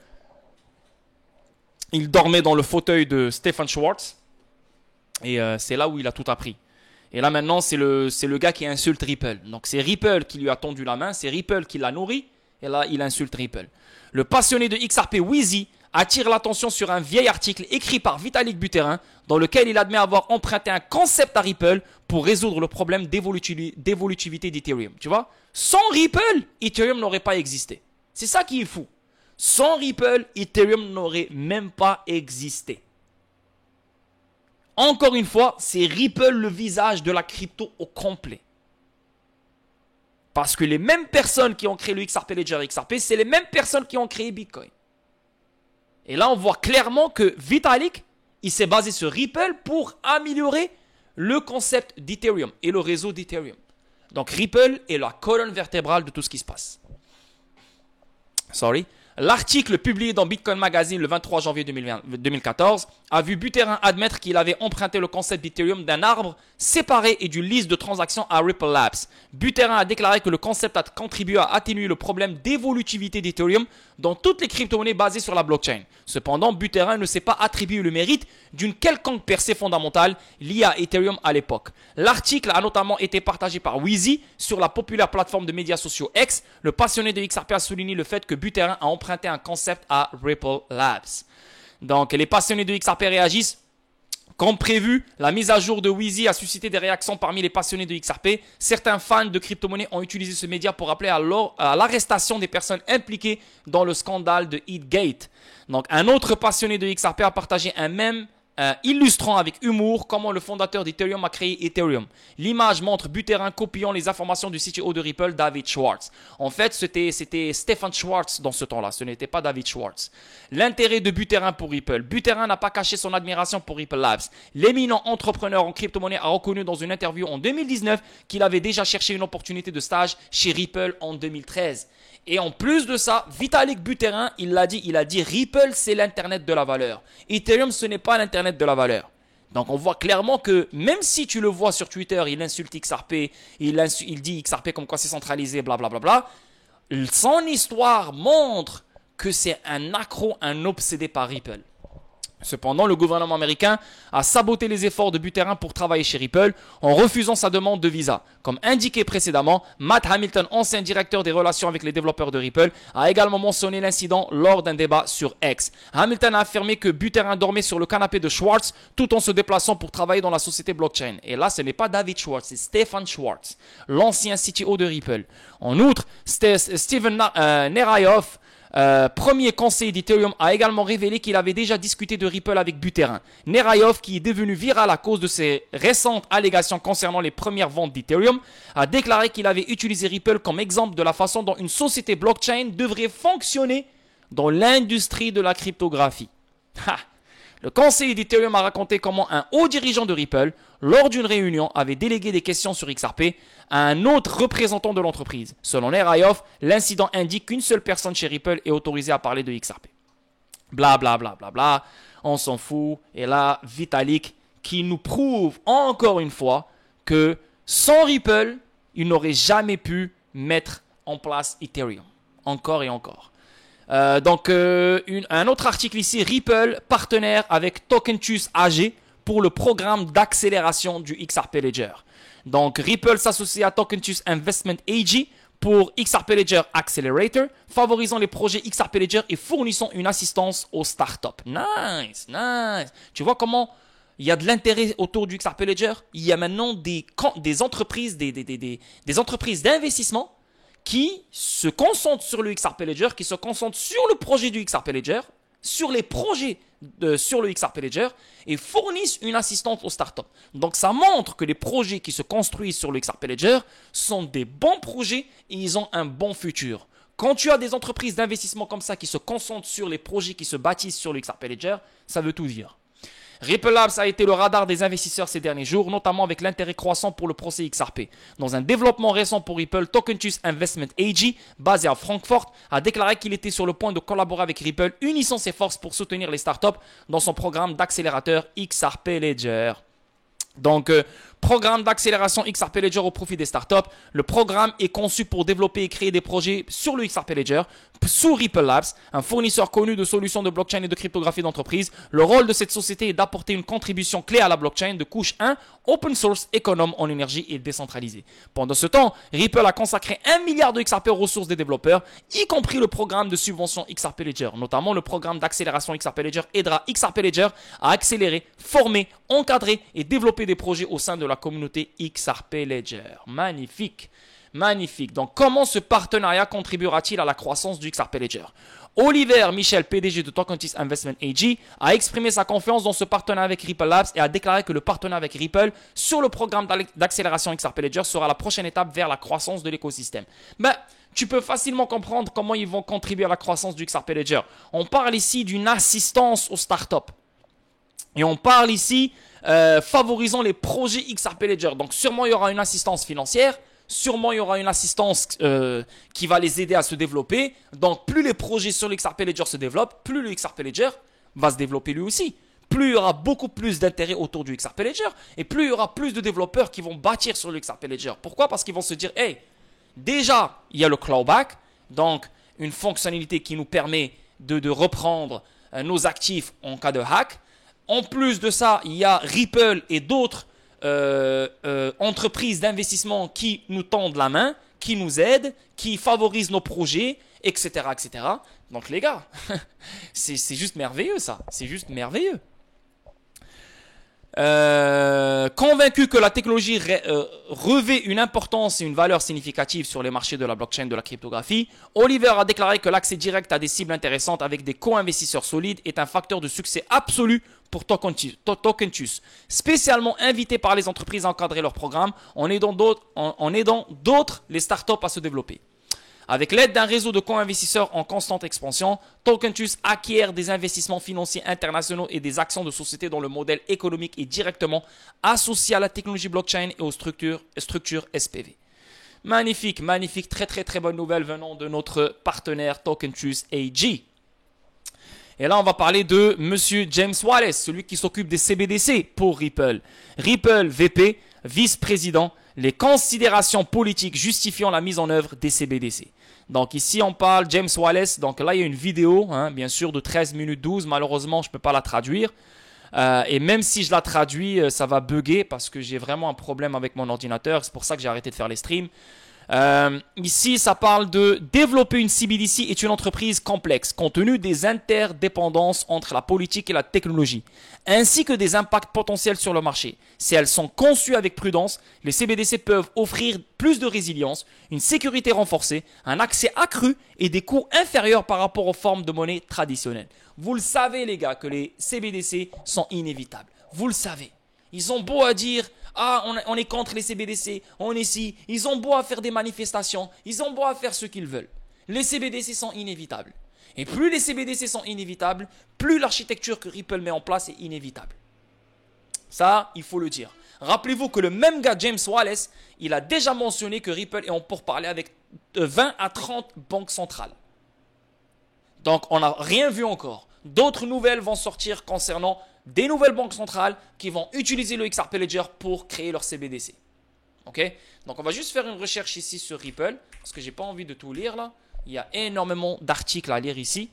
Il dormait dans le fauteuil de Stephen Schwartz. Et c'est là où il a tout appris. Et là, maintenant, c'est le gars qui insulte Ripple. Donc, c'est Ripple qui lui a tendu la main. C'est Ripple qui l'a nourri. Et là, il insulte Ripple. Le passionné de XRP, Wheezy, attire l'attention sur un vieil article écrit par Vitalik Buterin dans lequel il admet avoir emprunté un concept à Ripple pour résoudre le problème d'évolutivité d'Ethereum. Tu vois, sans Ripple, Ethereum n'aurait pas existé. C'est ça qui est fou. Sans Ripple, Ethereum n'aurait même pas existé. Encore une fois, c'est Ripple le visage de la crypto au complet. Parce que les mêmes personnes qui ont créé le XRP Ledger et XRP, c'est les mêmes personnes qui ont créé Bitcoin. Et là, on voit clairement que Vitalik, il s'est basé sur Ripple pour améliorer le concept d'Ethereum et le réseau d'Ethereum. Donc, Ripple est la colonne vertébrale de tout ce qui se passe. L'article publié dans Bitcoin Magazine le 23 janvier 2014 a vu Buterin admettre qu'il avait emprunté le concept d'Ethereum d'un arbre séparé et d'une liste de transactions à Ripple Labs. Buterin a déclaré que le concept a contribué à atténuer le problème d'évolutivité d'Ethereum dans toutes les crypto-monnaies basées sur la blockchain. Cependant, Buterin ne s'est pas attribué le mérite d'une quelconque percée fondamentale liée à Ethereum à l'époque. L'article a notamment été partagé par Wheezy sur la populaire plateforme de médias sociaux X. Le passionné de XRP a souligné le fait que Buterin a emprunté un concept à Ripple Labs. Donc, les passionnés de XRP réagissent. Comme prévu, la mise à jour de Wheezy a suscité des réactions parmi les passionnés de XRP. Certains fans de crypto-monnaies ont utilisé ce média pour appeler à l'arrestation des personnes impliquées dans le scandale de Heatgate. Donc, un autre passionné de XRP a partagé un mème illustrant avec humour comment le fondateur d'Ethereum a créé Ethereum. L'image montre Buterin copiant les informations du CTO de Ripple, David Schwartz. En fait, c'était Stephen Schwartz dans ce temps-là, ce n'était pas David Schwartz. L'intérêt de Buterin pour Ripple. Buterin n'a pas caché son admiration pour Ripple Labs. L'éminent entrepreneur en crypto-monnaie a reconnu dans une interview en 2019 qu'il avait déjà cherché une opportunité de stage chez Ripple en 2013. Et en plus de ça, Vitalik Buterin, il a dit Ripple, c'est l'Internet de la valeur. Ethereum, ce n'est pas l'Internet de la valeur. Donc, on voit clairement que même si tu le vois sur Twitter, il insulte XRP, il dit XRP comme quoi c'est centralisé, blablabla. Son histoire montre que c'est un accro, un obsédé par Ripple. Cependant, le gouvernement américain a saboté les efforts de Buterin pour travailler chez Ripple en refusant sa demande de visa. Comme indiqué précédemment, Matt Hamilton, ancien directeur des relations avec les développeurs de Ripple, a également mentionné l'incident lors d'un débat sur X. Hamilton a affirmé que Buterin dormait sur le canapé de Schwartz tout en se déplaçant pour travailler dans la société blockchain. Et là, ce n'est pas David Schwartz, c'est Stephen Schwartz, l'ancien CTO de Ripple. En outre, Steven Nerayoff, premier conseiller d'Ethereum, a également révélé qu'il avait déjà discuté de Ripple avec Buterin. Nerayoff, qui est devenu viral à cause de ses récentes allégations concernant les premières ventes d'Ethereum, a déclaré qu'il avait utilisé Ripple comme exemple de la façon dont une société blockchain devrait fonctionner dans l'industrie de la cryptographie. Le conseiller d'Ethereum a raconté comment un haut dirigeant de Ripple, lors d'une réunion, avait délégué des questions sur XRP à un autre représentant de l'entreprise. Selon Nerayoff, l'incident indique qu'une seule personne chez Ripple est autorisée à parler de XRP. Bla bla bla bla bla, on s'en fout. Et là, Vitalik qui nous prouve encore une fois que sans Ripple, il n'aurait jamais pu mettre en place Ethereum. Encore et encore. Un autre article ici, Ripple, partenaire avec Tokentus AG pour le programme d'accélération du XRP Ledger. Donc, Ripple s'associe à Tokentus Investment AG pour XRP Ledger Accelerator, favorisant les projets XRP Ledger et fournissant une assistance aux startups. Nice, nice. Tu vois comment il y a de l'intérêt autour du XRP Ledger? Il y a maintenant des entreprises, des entreprises d'investissement qui se concentrent sur le XRP Ledger, qui se concentrent sur le projet du XRP Ledger, sur les projets sur le XRP Ledger et fournissent une assistance aux startups. Donc, ça montre que les projets qui se construisent sur le XRP Ledger sont des bons projets et ils ont un bon futur. Quand tu as des entreprises d'investissement comme ça qui se concentrent sur les projets qui se bâtissent sur le XRP Ledger, ça veut tout dire. Ripple Labs a été le radar des investisseurs ces derniers jours, notamment avec l'intérêt croissant pour le procès XRP. Dans un développement récent pour Ripple, Tokentus Investment AG, basé à Francfort, a déclaré qu'il était sur le point de collaborer avec Ripple, unissant ses forces pour soutenir les startups dans son programme d'accélérateur XRP Ledger. Donc, programme d'accélération XRP Ledger au profit des startups. Le programme est conçu pour développer et créer des projets sur le XRP Ledger sous Ripple Labs, un fournisseur connu de solutions de blockchain et de cryptographie d'entreprise. Le rôle de cette société est d'apporter une contribution clé à la blockchain de couche 1, open source, économe en énergie et décentralisée. Pendant ce temps, Ripple a consacré 1 milliard de XRP aux ressources des développeurs, y compris le programme de subvention XRP Ledger. Notamment, le programme d'accélération XRP Ledger aidera XRP Ledger à accélérer, former, encadrer et développer des projets au sein de la communauté XRP Ledger. Magnifique. Magnifique. Donc, comment ce partenariat contribuera-t-il à la croissance du XRP Ledger? Oliver Michel, PDG de Tokentus Investment AG, a exprimé sa confiance dans ce partenariat avec Ripple Labs et a déclaré que le partenariat avec Ripple sur le programme d'accélération XRP Ledger sera la prochaine étape vers la croissance de l'écosystème. Mais tu peux facilement comprendre comment ils vont contribuer à la croissance du XRP Ledger. On parle ici d'une assistance aux startups. Et on parle ici favorisant les projets XRP Ledger. Donc sûrement il y aura une assistance financière. Sûrement, il y aura une assistance qui va les aider à se développer. Donc, plus les projets sur le XRP Ledger se développent, plus le XRP Ledger va se développer lui aussi. Plus il y aura beaucoup plus d'intérêt autour du XRP Ledger et plus il y aura plus de développeurs qui vont bâtir sur le XRP Ledger. Pourquoi? Parce qu'ils vont se dire, hey, déjà, il y a le clawback, donc une fonctionnalité qui nous permet de reprendre nos actifs en cas de hack. En plus de ça, il y a Ripple et d'autres entreprises d'investissement qui nous tendent la main, qui nous aident, qui favorisent nos projets, etc. etc. Donc les gars, c'est juste merveilleux ça, c'est juste merveilleux. Convaincu que la technologie revêt une importance et une valeur significative sur les marchés de la blockchain de la cryptographie, Oliver a déclaré que l'accès direct à des cibles intéressantes avec des co-investisseurs solides est un facteur de succès absolu pour Tokentus, spécialement invité par les entreprises à encadrer leurs programmes en aidant d'autres, les startups à se développer. Avec l'aide d'un réseau de co-investisseurs en constante expansion, Tokentus acquiert des investissements financiers internationaux et des actions de sociétés dont le modèle économique est directement associé à la technologie blockchain et aux structures SPV. Magnifique, magnifique, très très très bonne nouvelle venant de notre partenaire Tokentus AG. Et là, on va parler de Monsieur James Wallace, celui qui s'occupe des CBDC pour Ripple. Ripple VP, vice-président, les considérations politiques justifiant la mise en œuvre des CBDC. Donc ici, on parle James Wallace. Donc là, il y a une vidéo, bien sûr, de 13 minutes 12. Malheureusement, je ne peux pas la traduire. Et même si je la traduis, ça va bugger parce que j'ai vraiment un problème avec mon ordinateur. C'est pour ça que j'ai arrêté de faire les streams. Ici, ça parle de développer une CBDC est une entreprise complexe, compte tenu des interdépendances entre la politique et la technologie, ainsi que des impacts potentiels sur le marché. Si elles sont conçues avec prudence, les CBDC peuvent offrir plus de résilience, une sécurité renforcée, un accès accru et des coûts inférieurs par rapport aux formes de monnaie traditionnelles. Vous le savez les gars que les CBDC sont inévitables. Vous le savez. Ils ont beau à dire, on est contre les CBDC, on est ci. Ils ont beau à faire des manifestations, ils ont beau à faire ce qu'ils veulent. Les CBDC sont inévitables. Et plus les CBDC sont inévitables, plus l'architecture que Ripple met en place est inévitable. Ça, il faut le dire. Rappelez-vous que le même gars, James Wallace, il a déjà mentionné que Ripple est en pourparlers avec 20 à 30 banques centrales. Donc, on n'a rien vu encore. D'autres nouvelles vont sortir concernant des nouvelles banques centrales qui vont utiliser le XRP Ledger pour créer leur CBDC. Ok? Donc, on va juste faire une recherche ici sur Ripple parce que j'ai pas envie de tout lire là. Il y a énormément d'articles à lire ici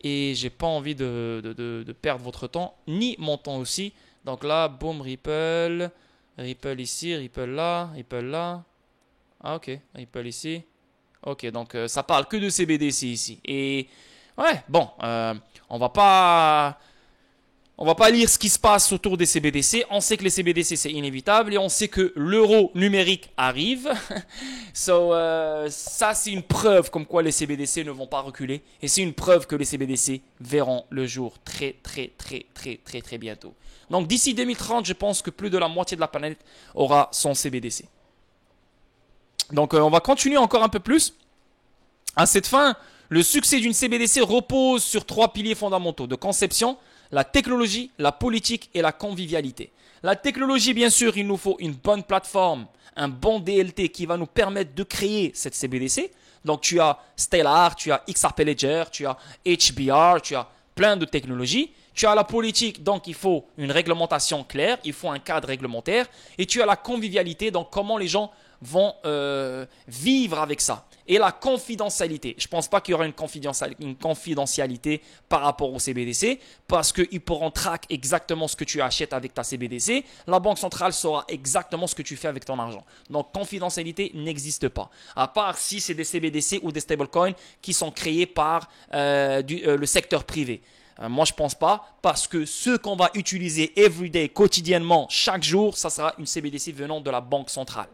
et j'ai pas envie de perdre votre temps ni mon temps aussi. Donc là, boum, Ripple ici, Ripple là. Ah ok, Ripple ici. Ok, donc ça parle que de CBDC ici. Et ouais, bon, on va pas lire ce qui se passe autour des CBDC. On sait que les CBDC, c'est inévitable. Et on sait que l'euro numérique arrive. Ça, c'est une preuve comme quoi les CBDC ne vont pas reculer. Et c'est une preuve que les CBDC verront le jour très bientôt. Donc, d'ici 2030, je pense que plus de la moitié de la planète aura son CBDC. Donc, on va continuer encore un peu plus. À cette fin, le succès d'une CBDC repose sur 3 piliers fondamentaux de conception, la technologie, la politique et la convivialité. La technologie, bien sûr, il nous faut une bonne plateforme, un bon DLT qui va nous permettre de créer cette CBDC. Donc tu as Stellar, tu as XRP Ledger, tu as HBR, tu as plein de technologies. Tu as la politique, donc il faut une réglementation claire, il faut un cadre réglementaire. Et tu as la convivialité, donc comment les gens vont vivre avec ça. Et la confidentialité. Je ne pense pas qu'il y aura une confidentialité par rapport au CBDC parce qu'ils pourront traquer exactement ce que tu achètes avec ta CBDC. La banque centrale saura exactement ce que tu fais avec ton argent. Donc, confidentialité n'existe pas. À part si c'est des CBDC ou des stablecoins qui sont créés par le secteur privé. Moi, je ne pense pas parce que ce qu'on va utiliser everyday, quotidiennement, chaque jour, ça sera une CBDC venant de la banque centrale.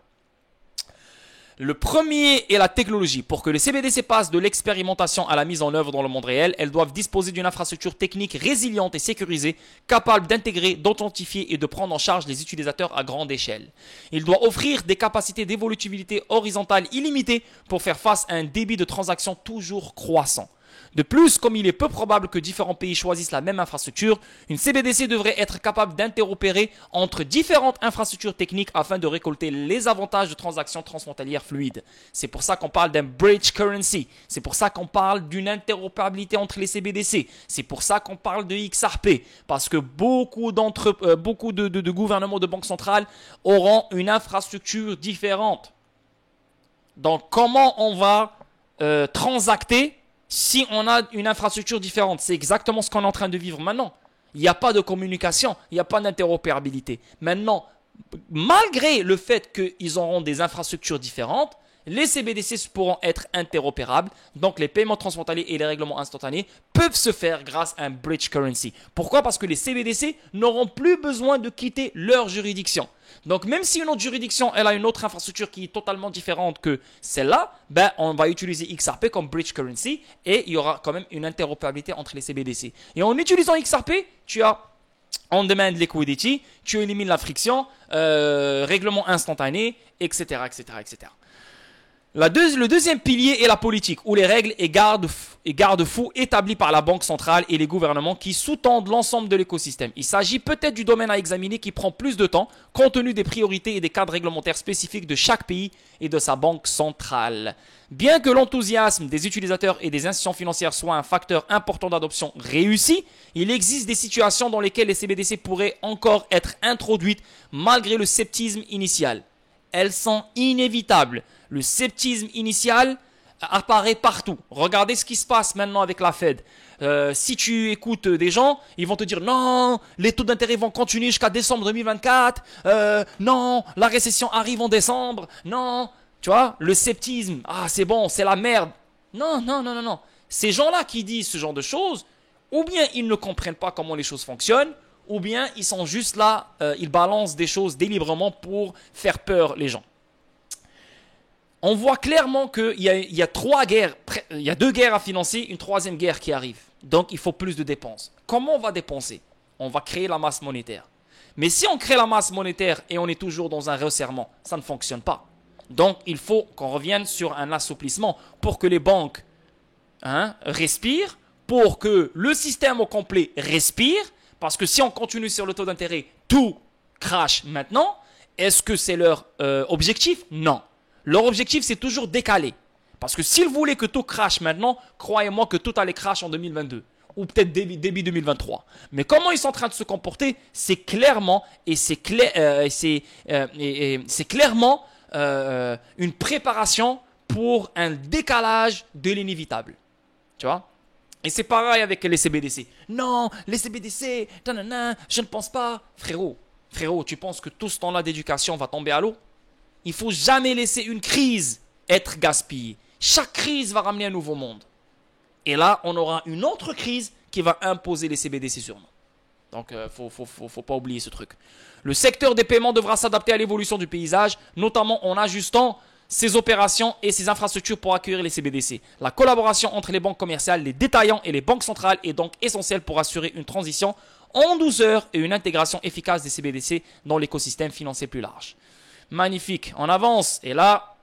Le premier est la technologie. Pour que les CBDC passent de l'expérimentation à la mise en œuvre dans le monde réel, elles doivent disposer d'une infrastructure technique résiliente et sécurisée, capable d'intégrer, d'authentifier et de prendre en charge les utilisateurs à grande échelle. Il doit offrir des capacités d'évolutivité horizontale illimitées pour faire face à un débit de transactions toujours croissant. De plus, comme il est peu probable que différents pays choisissent la même infrastructure, une CBDC devrait être capable d'interopérer entre différentes infrastructures techniques afin de récolter les avantages de transactions transfrontalières fluides. C'est pour ça qu'on parle d'un bridge currency. C'est pour ça qu'on parle d'une interopérabilité entre les CBDC. C'est pour ça qu'on parle de XRP. Parce que beaucoup de gouvernements de banques centrales auront une infrastructure différente. Donc, comment on va transacter si on a une infrastructure différente? C'est exactement ce qu'on est en train de vivre maintenant. Il n'y a pas de communication, il n'y a pas d'interopérabilité. Maintenant, malgré le fait qu'ils auront des infrastructures différentes, les CBDC pourront être interopérables. Donc, les paiements transfrontaliers et les règlements instantanés peuvent se faire grâce à un bridge currency. Pourquoi? Parce que les CBDC n'auront plus besoin de quitter leur juridiction. Donc, même si une autre juridiction, elle a une autre infrastructure qui est totalement différente que celle-là, ben, on va utiliser XRP comme bridge currency et il y aura quand même une interopérabilité entre les CBDC. Et en utilisant XRP, tu as on-demand liquidity, tu élimines la friction, règlement instantané, etc., etc., etc. Le deuxième pilier est la politique, où les règles et garde-fous établis par la Banque centrale et les gouvernements qui sous-tendent l'ensemble de l'écosystème. Il s'agit peut-être du domaine à examiner qui prend plus de temps, compte tenu des priorités et des cadres réglementaires spécifiques de chaque pays et de sa banque centrale. Bien que l'enthousiasme des utilisateurs et des institutions financières soit un facteur important d'adoption réussi, il existe des situations dans lesquelles les CBDC pourraient encore être introduites malgré le sceptisme initial. Elles sont inévitables. Le sceptisme initial apparaît partout. Regardez ce qui se passe maintenant avec la Fed. Si tu écoutes des gens, ils vont te dire non, les taux d'intérêt vont continuer jusqu'à décembre 2024. Non, la récession arrive en décembre. Non, tu vois, le sceptisme. Ah, c'est bon, c'est la merde. Non, non, non, non, non. Ces gens-là qui disent ce genre de choses, ou bien ils ne comprennent pas comment les choses fonctionnent, ou bien ils sont juste là, ils balancent des choses délibérément pour faire peur les gens. On voit clairement qu'il y a 3 guerres, il y a 2 guerres à financer, une 3e guerre qui arrive. Donc il faut plus de dépenses. Comment on va dépenser? On va créer la masse monétaire. Mais si on crée la masse monétaire et on est toujours dans un resserrement, ça ne fonctionne pas. Donc il faut qu'on revienne sur un assouplissement pour que les banques respirent, pour que le système au complet respire. Parce que si on continue sur le taux d'intérêt, tout crache maintenant. Est-ce que c'est leur objectif? Non. Leur objectif, c'est toujours décaler. Parce que s'ils voulaient que tout crache maintenant, croyez-moi que tout allait crash en 2022. Ou peut-être début 2023. Mais comment ils sont en train de se comporter, c'est clairement, clairement une préparation pour un décalage de l'inévitable. Tu vois? Et c'est pareil avec les CBDC. Non, les CBDC, je ne pense pas. Frérot, tu penses que tout ce temps-là d'éducation va tomber à l'eau? Il ne faut jamais laisser une crise être gaspillée. Chaque crise va ramener un nouveau monde. Et là, on aura une autre crise qui va imposer les CBDC sur nous. Donc, faut pas oublier ce truc. Le secteur des paiements devra s'adapter à l'évolution du paysage, notamment en ajustant ses opérations et ses infrastructures pour accueillir les CBDC. La collaboration entre les banques commerciales, les détaillants et les banques centrales est donc essentielle pour assurer une transition en douceur et une intégration efficace des CBDC dans l'écosystème financier plus large. Magnifique, on avance. Et là,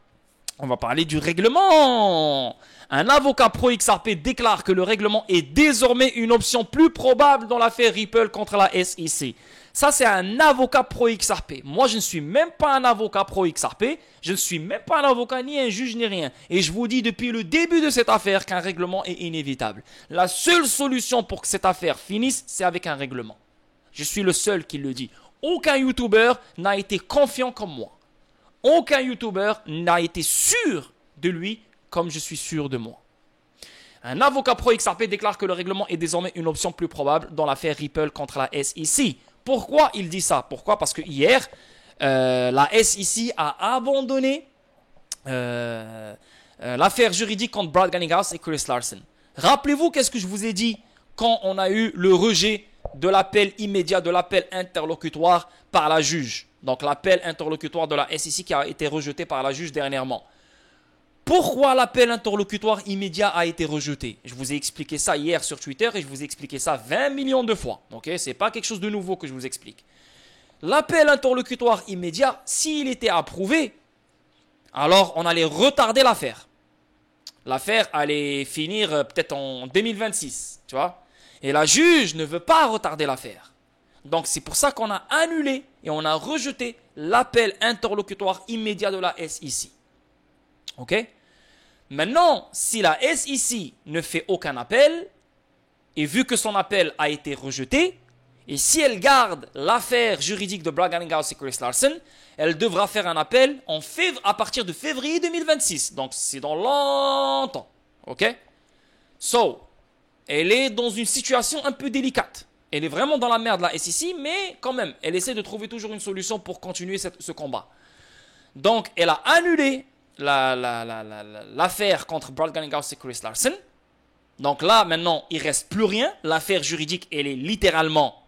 On va parler du règlement. Un avocat pro-XRP déclare que le règlement est désormais une option plus probable dans l'affaire Ripple contre la SEC. Ça, c'est un avocat pro-XRP. Moi, je ne suis même pas un avocat pro-XRP. Je ne suis même pas un avocat, ni un juge, ni rien. Et je vous dis depuis le début de cette affaire qu'un règlement est inévitable. La seule solution pour que cette affaire finisse, c'est avec un règlement. Je suis le seul qui le dit. Aucun YouTuber n'a été confiant comme moi. Aucun YouTuber n'a été sûr de lui comme je suis sûr de moi. Un avocat pro-XRP déclare que le règlement est désormais une option plus probable dans l'affaire Ripple contre la SEC. Pourquoi il dit ça? Pourquoi? Parce que hier, la SEC a abandonné l'affaire juridique contre Brad Garlinghouse et Chris Larsen. Rappelez-vous qu'est-ce que je vous ai dit quand on a eu le rejet de l'appel immédiat, de l'appel interlocutoire par la juge. Donc l'appel interlocutoire de la SEC qui a été rejeté par la juge dernièrement. Pourquoi l'appel interlocutoire immédiat a été rejeté? Je vous ai expliqué ça hier sur Twitter et je vous ai expliqué ça 20 millions de fois. Okay? Ce n'est pas quelque chose de nouveau que je vous explique. L'appel interlocutoire immédiat, s'il était approuvé, alors on allait retarder l'affaire. L'affaire allait finir peut-être en 2026, tu vois. Et la juge ne veut pas retarder l'affaire. Donc c'est pour ça qu'on a annulé et on a rejeté l'appel interlocutoire immédiat de la SEC. Ok? Maintenant, si la SEC ne fait aucun appel, et vu que son appel a été rejeté, et si elle garde l'affaire juridique de Brad Garlinghouse et Chris Larsen, elle devra faire un appel à partir de février 2026. Donc c'est dans longtemps. Ok? So, elle est dans une situation un peu délicate. Elle est vraiment dans la merde, la SEC, mais quand même, elle essaie de trouver toujours une solution pour continuer ce combat. Donc, elle a annulé l'affaire contre Brad Garlinghouse et Chris Larsen. Donc là, maintenant, il ne reste plus rien. L'affaire juridique, elle est littéralement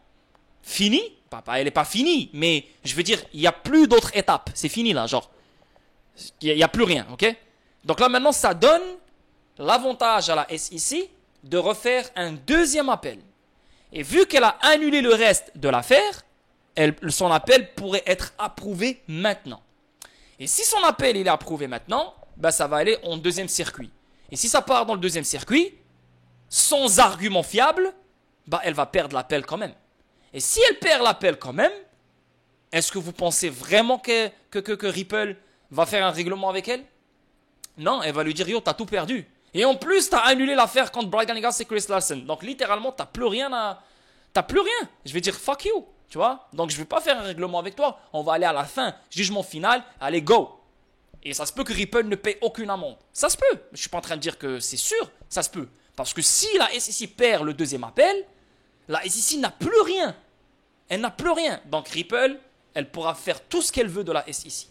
finie. Elle n'est pas finie, mais je veux dire, il n'y a plus d'autres étapes. C'est fini là, genre. Il n'y a plus rien, ok? Donc là, maintenant, ça donne l'avantage à la SEC de refaire un deuxième appel. Et vu qu'elle a annulé le reste de l'affaire, son appel pourrait être approuvé maintenant. Et si son appel il est approuvé maintenant, ben ça va aller en deuxième circuit. Et si ça part dans le deuxième circuit, sans argument fiable, ben elle va perdre l'appel quand même. Et si elle perd l'appel quand même, est-ce que vous pensez vraiment que Ripple va faire un règlement avec elle? Non, elle va lui dire, yo, t'as tout perdu. Et en plus, t'as annulé l'affaire contre Brad Garlinghouse et Chris Larsen. Donc littéralement, t'as plus rien. Je vais dire, fuck you. Tu vois? Donc je ne vais pas faire un règlement avec toi. On va aller à la fin. Jugement final. Allez, go. Et ça se peut que Ripple ne paye aucune amende. Ça se peut. Je ne suis pas en train de dire que c'est sûr. Ça se peut. Parce que si la SEC perd le deuxième appel, la SEC n'a plus rien. Elle n'a plus rien. Donc Ripple, elle pourra faire tout ce qu'elle veut de la SEC.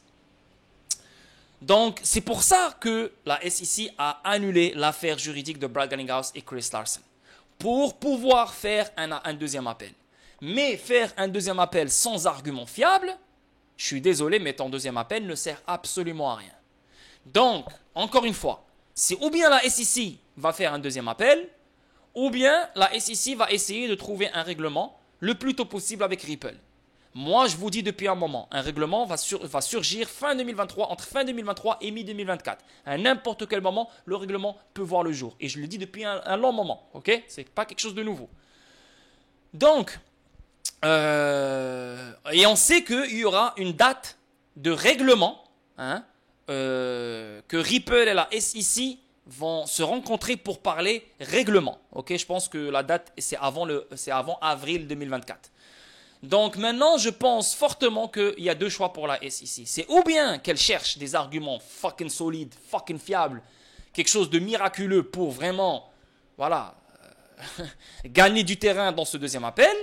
Donc c'est pour ça que la SEC a annulé l'affaire juridique de Brad Garlinghouse et Chris Larsen. Pour pouvoir faire un deuxième appel. Mais faire un deuxième appel sans argument fiable, je suis désolé, mais ton deuxième appel ne sert absolument à rien. Donc, encore une fois, c'est ou bien la SEC va faire un deuxième appel, ou bien la SEC va essayer de trouver un règlement le plus tôt possible avec Ripple. Moi, je vous dis depuis un moment, un règlement va surgir fin 2023, entre fin 2023 et mi-2024. À n'importe quel moment, le règlement peut voir le jour. Et je le dis depuis un long moment, ok? C'est pas quelque chose de nouveau. Donc, et on sait qu'il y aura une date de règlement, que Ripple et la SEC vont se rencontrer pour parler règlement. Ok, je pense que la date c'est avant avril 2024. Donc maintenant, je pense fortement qu'il y a deux choix pour la SEC. C'est ou bien qu'elle cherche des arguments fucking solides, fucking fiables, quelque chose de miraculeux pour vraiment, voilà, gagner du terrain dans ce deuxième appel.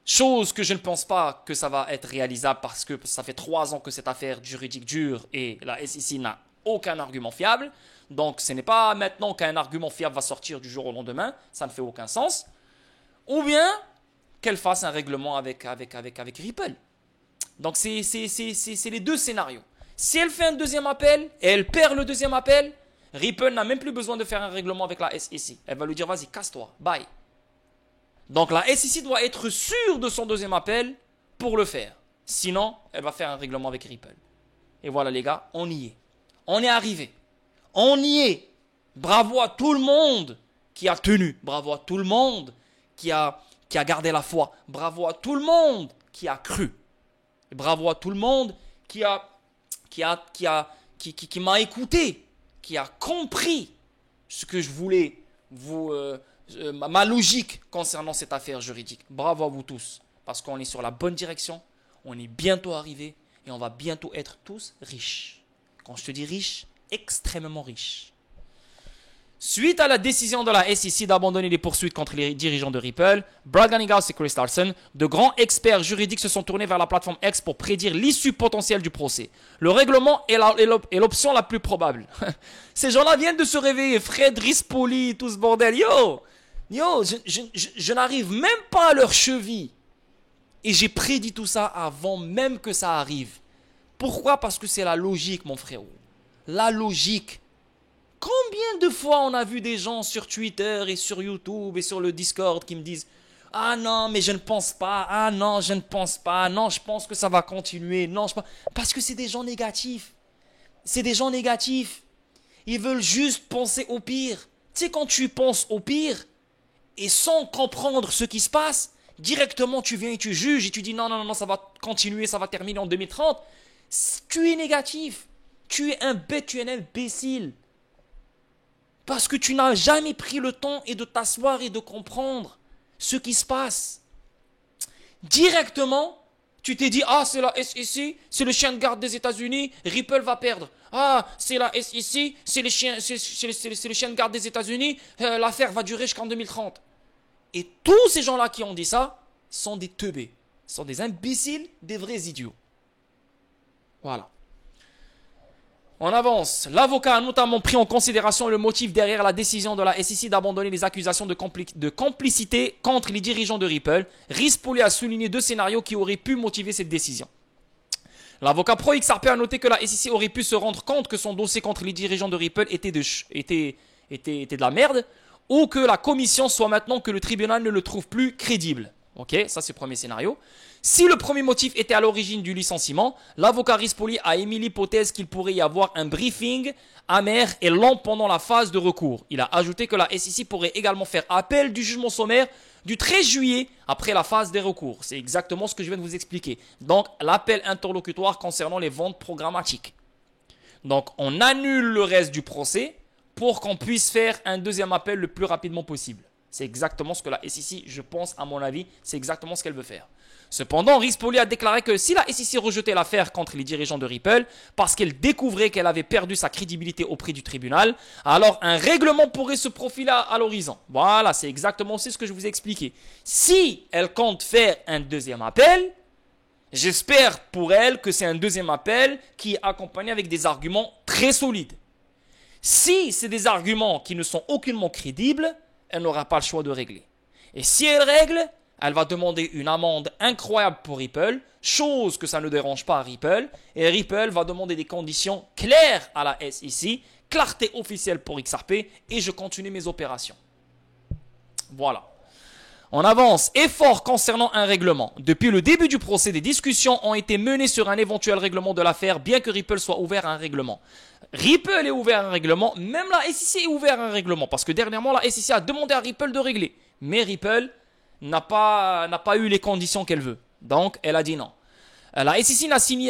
Chose que je ne pense pas que ça va être réalisable parce que ça fait 3 ans que cette affaire juridique dure et la SEC n'a aucun argument fiable. Donc ce n'est pas maintenant qu'un argument fiable va sortir du jour au lendemain. Ça ne fait aucun sens. Ou bien qu'elle fasse un règlement avec Ripple. Donc c'est les deux scénarios. Si elle fait un deuxième appel et elle perd le deuxième appel, Ripple n'a même plus besoin de faire un règlement avec la SEC. Elle va lui dire vas-y, casse-toi, bye. Donc la SEC doit être sûre de son deuxième appel pour le faire. Sinon, elle va faire un règlement avec Ripple. Et voilà les gars, on y est. On est arrivé. On y est. Bravo à tout le monde qui a tenu. Bravo à tout le monde qui a gardé la foi. Bravo à tout le monde qui a cru. Et bravo à tout le monde qui m'a écouté, qui a compris ce que je voulais, ma logique concernant cette affaire juridique. Bravo à vous tous, parce qu'on est sur la bonne direction, on est bientôt arrivé et on va bientôt être tous riches. Quand je te dis riche, extrêmement riche. Suite à la décision de la SEC d'abandonner les poursuites contre les dirigeants de Ripple, Brad Garlinghouse et Chris Larsen, de grands experts juridiques se sont tournés vers la plateforme X pour prédire l'issue potentielle du procès. Le règlement est l'option la plus probable. Ces gens-là viennent de se réveiller, Fred Rispoli, tout ce bordel. Yo, je n'arrive même pas à leur cheville. Et j'ai prédit tout ça avant même que ça arrive. Pourquoi? Parce que c'est la logique, mon frérot. La logique. Combien de fois on a vu des gens sur Twitter et sur YouTube et sur le Discord qui me disent « Ah non, mais je ne pense pas. Ah non, je ne pense pas. Non, je pense que ça va continuer. Non, je pense... » Parce que c'est des gens négatifs. C'est des gens négatifs. Ils veulent juste penser au pire. Tu sais, quand tu penses au pire et sans comprendre ce qui se passe, directement tu viens et tu juges et tu dis « Non, non, non, ça va continuer, ça va terminer en 2030. » Tu es négatif. Tu es un bête, tu es un imbécile. Parce que tu n'as jamais pris le temps et de t'asseoir et de comprendre ce qui se passe. Directement, tu t'es dit, ah, c'est la SEC, c'est le chien de garde des États-Unis, Ripple va perdre. Ah, c'est la SEC, c'est le chien de garde des États-Unis, l'affaire va durer jusqu'en 2030. Et tous ces gens-là qui ont dit ça sont des teubés, sont des imbéciles, des vrais idiots. Voilà. On avance. L'avocat a notamment pris en considération le motif derrière la décision de la SEC d'abandonner les accusations de complicité contre les dirigeants de Ripple. Rispoli a souligné 2 scénarios qui auraient pu motiver cette décision. L'avocat pro-XRP a noté que la SEC aurait pu se rendre compte que son dossier contre les dirigeants de Ripple était de la merde, ou que la commission soit maintenant que le tribunal ne le trouve plus crédible. Ok, ça c'est le premier scénario. Si le premier motif était à l'origine du licenciement, l'avocat Rispoli a émis l'hypothèse qu'il pourrait y avoir un briefing amer et lent pendant la phase de recours. Il a ajouté que la SEC pourrait également faire appel du jugement sommaire du 13 juillet après la phase des recours. C'est exactement ce que je viens de vous expliquer. Donc, l'appel interlocutoire concernant les ventes programmatiques. Donc, on annule le reste du procès pour qu'on puisse faire un deuxième appel le plus rapidement possible. C'est exactement ce que la SEC, je pense, à mon avis, c'est exactement ce qu'elle veut faire. Cependant, Rispoli a déclaré que si la SEC rejetait l'affaire contre les dirigeants de Ripple parce qu'elle découvrait qu'elle avait perdu sa crédibilité auprès du tribunal, alors un règlement pourrait se profiler à l'horizon. Voilà, c'est exactement aussi ce que je vous ai expliqué. Si elle compte faire un deuxième appel, j'espère pour elle que c'est un deuxième appel qui est accompagné avec des arguments très solides. Si c'est des arguments qui ne sont aucunement crédibles, elle n'aura pas le choix de régler. Et si elle règle, elle va demander une amende incroyable pour Ripple, chose que ça ne dérange pas à Ripple, et Ripple va demander des conditions claires à la SEC, clarté officielle pour XRP, et je continue mes opérations. Voilà. On avance. Effort concernant un règlement. Depuis le début du procès, des discussions ont été menées sur un éventuel règlement de l'affaire, bien que Ripple soit ouvert à un règlement. Ripple est ouvert à un règlement, même la SEC est ouvert à un règlement, parce que dernièrement, la SEC a demandé à Ripple de régler. Mais Ripple n'a pas eu les conditions qu'elle veut. Donc, elle a dit non. La SEC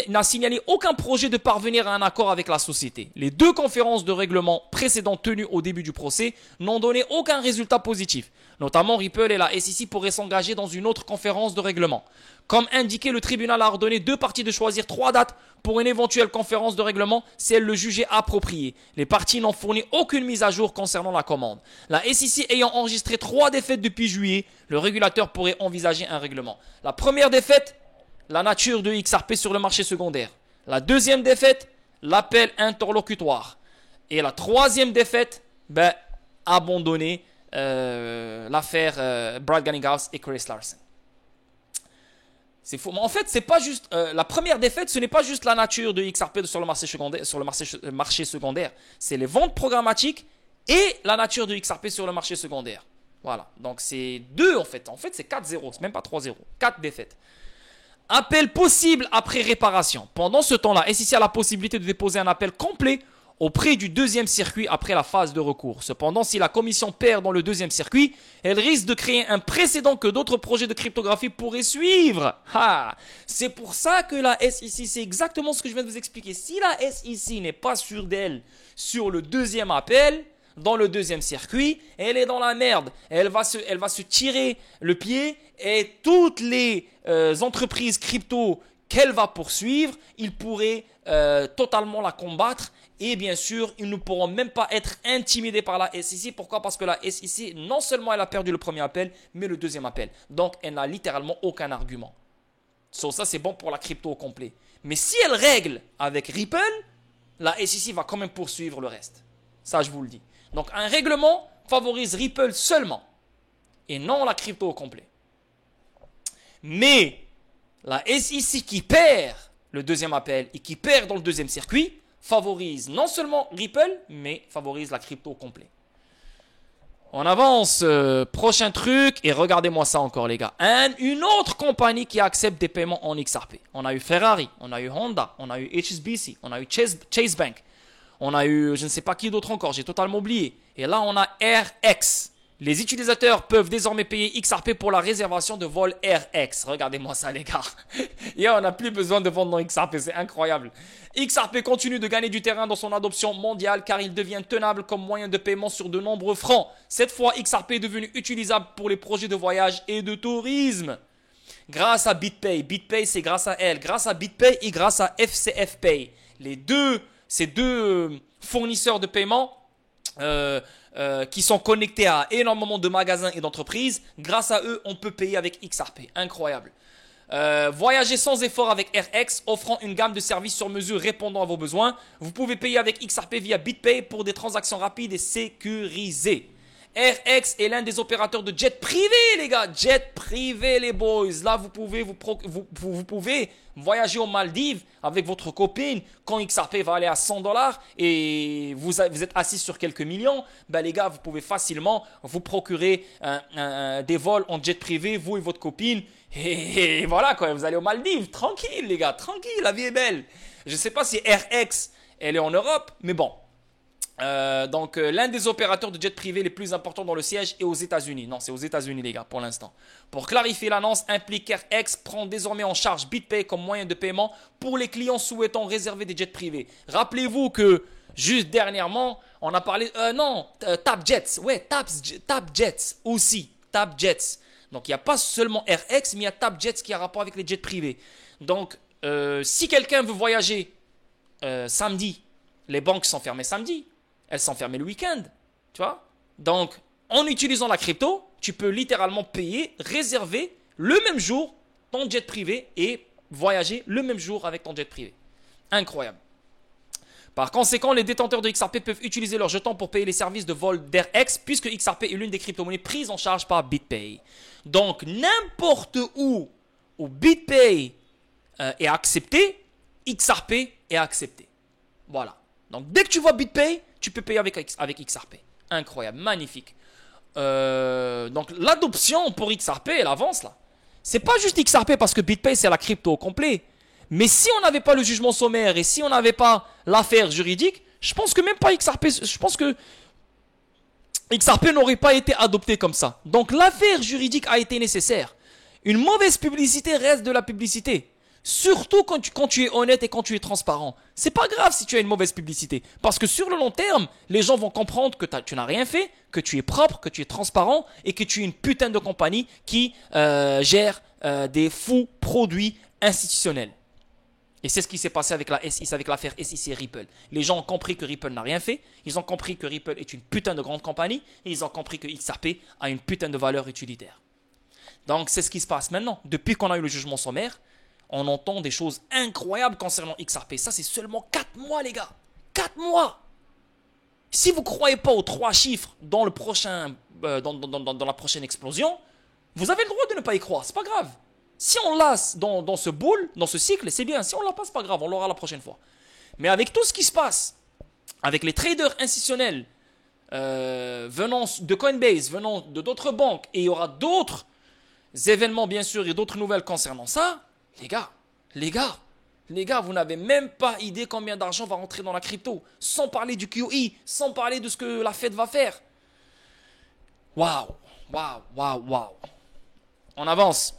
n'a signalé aucun projet de parvenir à un accord avec la société. Les 2 conférences de règlement précédentes tenues au début du procès n'ont donné aucun résultat positif. Notamment, Ripple et la SEC pourraient s'engager dans une autre conférence de règlement. Comme indiqué, le tribunal a ordonné 2 parties de choisir 3 dates pour une éventuelle conférence de règlement si elles le jugeaient approprié. Les parties n'ont fourni aucune mise à jour concernant la commande. La SEC ayant enregistré 3 défaites depuis juillet, le régulateur pourrait envisager un règlement. La première défaite, la nature de XRP sur le marché secondaire. La deuxième défaite, l'appel interlocutoire. Et la troisième défaite, abandonner l'affaire Brad Garlinghouse et Chris Larsen. C'est faux. Mais en fait, c'est pas juste la première défaite, ce n'est pas juste la nature de XRP sur le marché secondaire, c'est les ventes programmatiques et la nature de XRP sur le marché secondaire. Voilà. Donc c'est 2 en fait. En fait, c'est 4-0, c'est même pas 3-0. 4 défaites. Appel possible après réparation. Pendant ce temps-là, SEC a la possibilité de déposer un appel complet au prix du deuxième circuit après la phase de recours. Cependant, si la commission perd dans le deuxième circuit, elle risque de créer un précédent que d'autres projets de cryptographie pourraient suivre. C'est pour ça que la SEC, c'est exactement ce que je viens de vous expliquer. Si la SEC n'est pas sûre d'elle sur le deuxième appel, dans le deuxième circuit, elle est dans la merde. Elle va se tirer le pied et toutes les entreprises crypto qu'elle va poursuivre, ils pourraient totalement la combattre. Et bien sûr, ils ne pourront même pas être intimidés par la SEC. Pourquoi? Parce que la SEC, non seulement elle a perdu le premier appel, mais le deuxième appel. Donc, elle n'a littéralement aucun argument. Ça, c'est bon pour la crypto au complet. Mais si elle règle avec Ripple, la SEC va quand même poursuivre le reste. Ça, je vous le dis. Donc, un règlement favorise Ripple seulement et non la crypto au complet. Mais la SEC qui perd le deuxième appel et qui perd dans le deuxième circuit favorise non seulement Ripple, mais favorise la crypto au complet. On avance, prochain truc, et regardez-moi ça encore les gars. Une autre compagnie qui accepte des paiements en XRP. On a eu Ferrari, on a eu Honda, on a eu HSBC, on a eu Chase Bank. On a eu, je ne sais pas qui d'autre encore, j'ai totalement oublié. Et là, on a RX. Les utilisateurs peuvent désormais payer XRP pour la réservation de vol RX. Regardez-moi ça, les gars. Et on n'a plus besoin de vendre dans XRP, c'est incroyable. XRP continue de gagner du terrain dans son adoption mondiale car il devient tenable comme moyen de paiement sur de nombreux fronts. Cette fois, XRP est devenu utilisable pour les projets de voyage et de tourisme. Grâce à BitPay. BitPay, c'est grâce à elle. Grâce à BitPay et grâce à FCF Pay. Ces deux fournisseurs de paiement qui sont connectés à énormément de magasins et d'entreprises. Grâce à eux, on peut payer avec XRP. Incroyable. Voyager sans effort avec RX, offrant une gamme de services sur mesure répondant à vos besoins. Vous pouvez payer avec XRP via BitPay pour des transactions rapides et sécurisées. RX est l'un des opérateurs de jet privé, les gars. Jet privé, les boys. Là, vous pouvez voyager aux Maldives avec votre copine quand XRP va aller à $100 et vous êtes assis sur quelques millions. Ben, les gars, vous pouvez facilement vous procurer des vols en jet privé, vous et votre copine. Et voilà, quoi. Vous allez aux Maldives. Tranquille, les gars. Tranquille. La vie est belle. Je ne sais pas si RX, elle est en Europe, mais bon. Donc l'un des opérateurs de jet privé les plus importants dans le siège est aux États-Unis. Non, c'est aux États-Unis les gars pour l'instant. Pour clarifier, l'annonce implique qu'RX prend désormais en charge BitPay comme moyen de paiement pour les clients souhaitant réserver des jets privés. Rappelez-vous que juste dernièrement, on a parlé TapJets. Ouais, TapJets aussi, TapJets. Donc il n'y a pas seulement RX, mais il y a TapJets qui a rapport avec les jets privés. Donc si quelqu'un veut voyager samedi, les banques sont fermées samedi. Elles sont fermées le week-end, tu vois. Donc, en utilisant la crypto, tu peux littéralement payer, réserver le même jour ton jet privé et voyager le même jour avec ton jet privé. Incroyable. Par conséquent, les détenteurs de XRP peuvent utiliser leurs jetons pour payer les services de vol d'RX puisque XRP est l'une des crypto-monnaies prises en charge par BitPay. Donc, n'importe où BitPay est accepté, XRP est accepté. Voilà. Donc, dès que tu vois BitPay, tu peux payer avec XRP. Incroyable, magnifique. Donc, l'adoption pour XRP, elle avance là. C'est pas juste XRP parce que BitPay, c'est la crypto au complet. Mais si on n'avait pas le jugement sommaire et si on n'avait pas l'affaire juridique, je pense que même pas XRP, je pense que XRP n'aurait pas été adopté comme ça. Donc, l'affaire juridique a été nécessaire. Une mauvaise publicité reste de la publicité. Surtout quand tu es honnête et quand tu es transparent. C'est pas grave si tu as une mauvaise publicité. Parce que sur le long terme, les gens vont comprendre que tu n'as rien fait, que tu es propre, que tu es transparent et que tu es une putain de compagnie qui gère des fous produits institutionnels. Et c'est ce qui s'est passé avec l'affaire SEC et Ripple. Les gens ont compris que Ripple n'a rien fait. Ils ont compris que Ripple est une putain de grande compagnie. Et ils ont compris que XRP a une putain de valeur utilitaire. Donc c'est ce qui se passe maintenant. Depuis qu'on a eu le jugement sommaire, on entend des choses incroyables concernant XRP. Ça, c'est seulement 4 mois, les gars. 4 mois. Si vous ne croyez pas aux 3 chiffres dans la prochaine explosion, vous avez le droit de ne pas y croire. C'est pas grave. Si on lasse dans ce boule, dans ce cycle, c'est bien. Si on ne l'a pas, c'est pas grave. On l'aura la prochaine fois. Mais avec tout ce qui se passe, avec les traders institutionnels venant de Coinbase, venant de d'autres banques, et il y aura d'autres événements, bien sûr, et d'autres nouvelles concernant ça, les gars, Les gars, vous n'avez même pas idée combien d'argent va rentrer dans la crypto. Sans parler du QE, sans parler de ce que la Fed va faire. Waouh, waouh, waouh, waouh. On avance.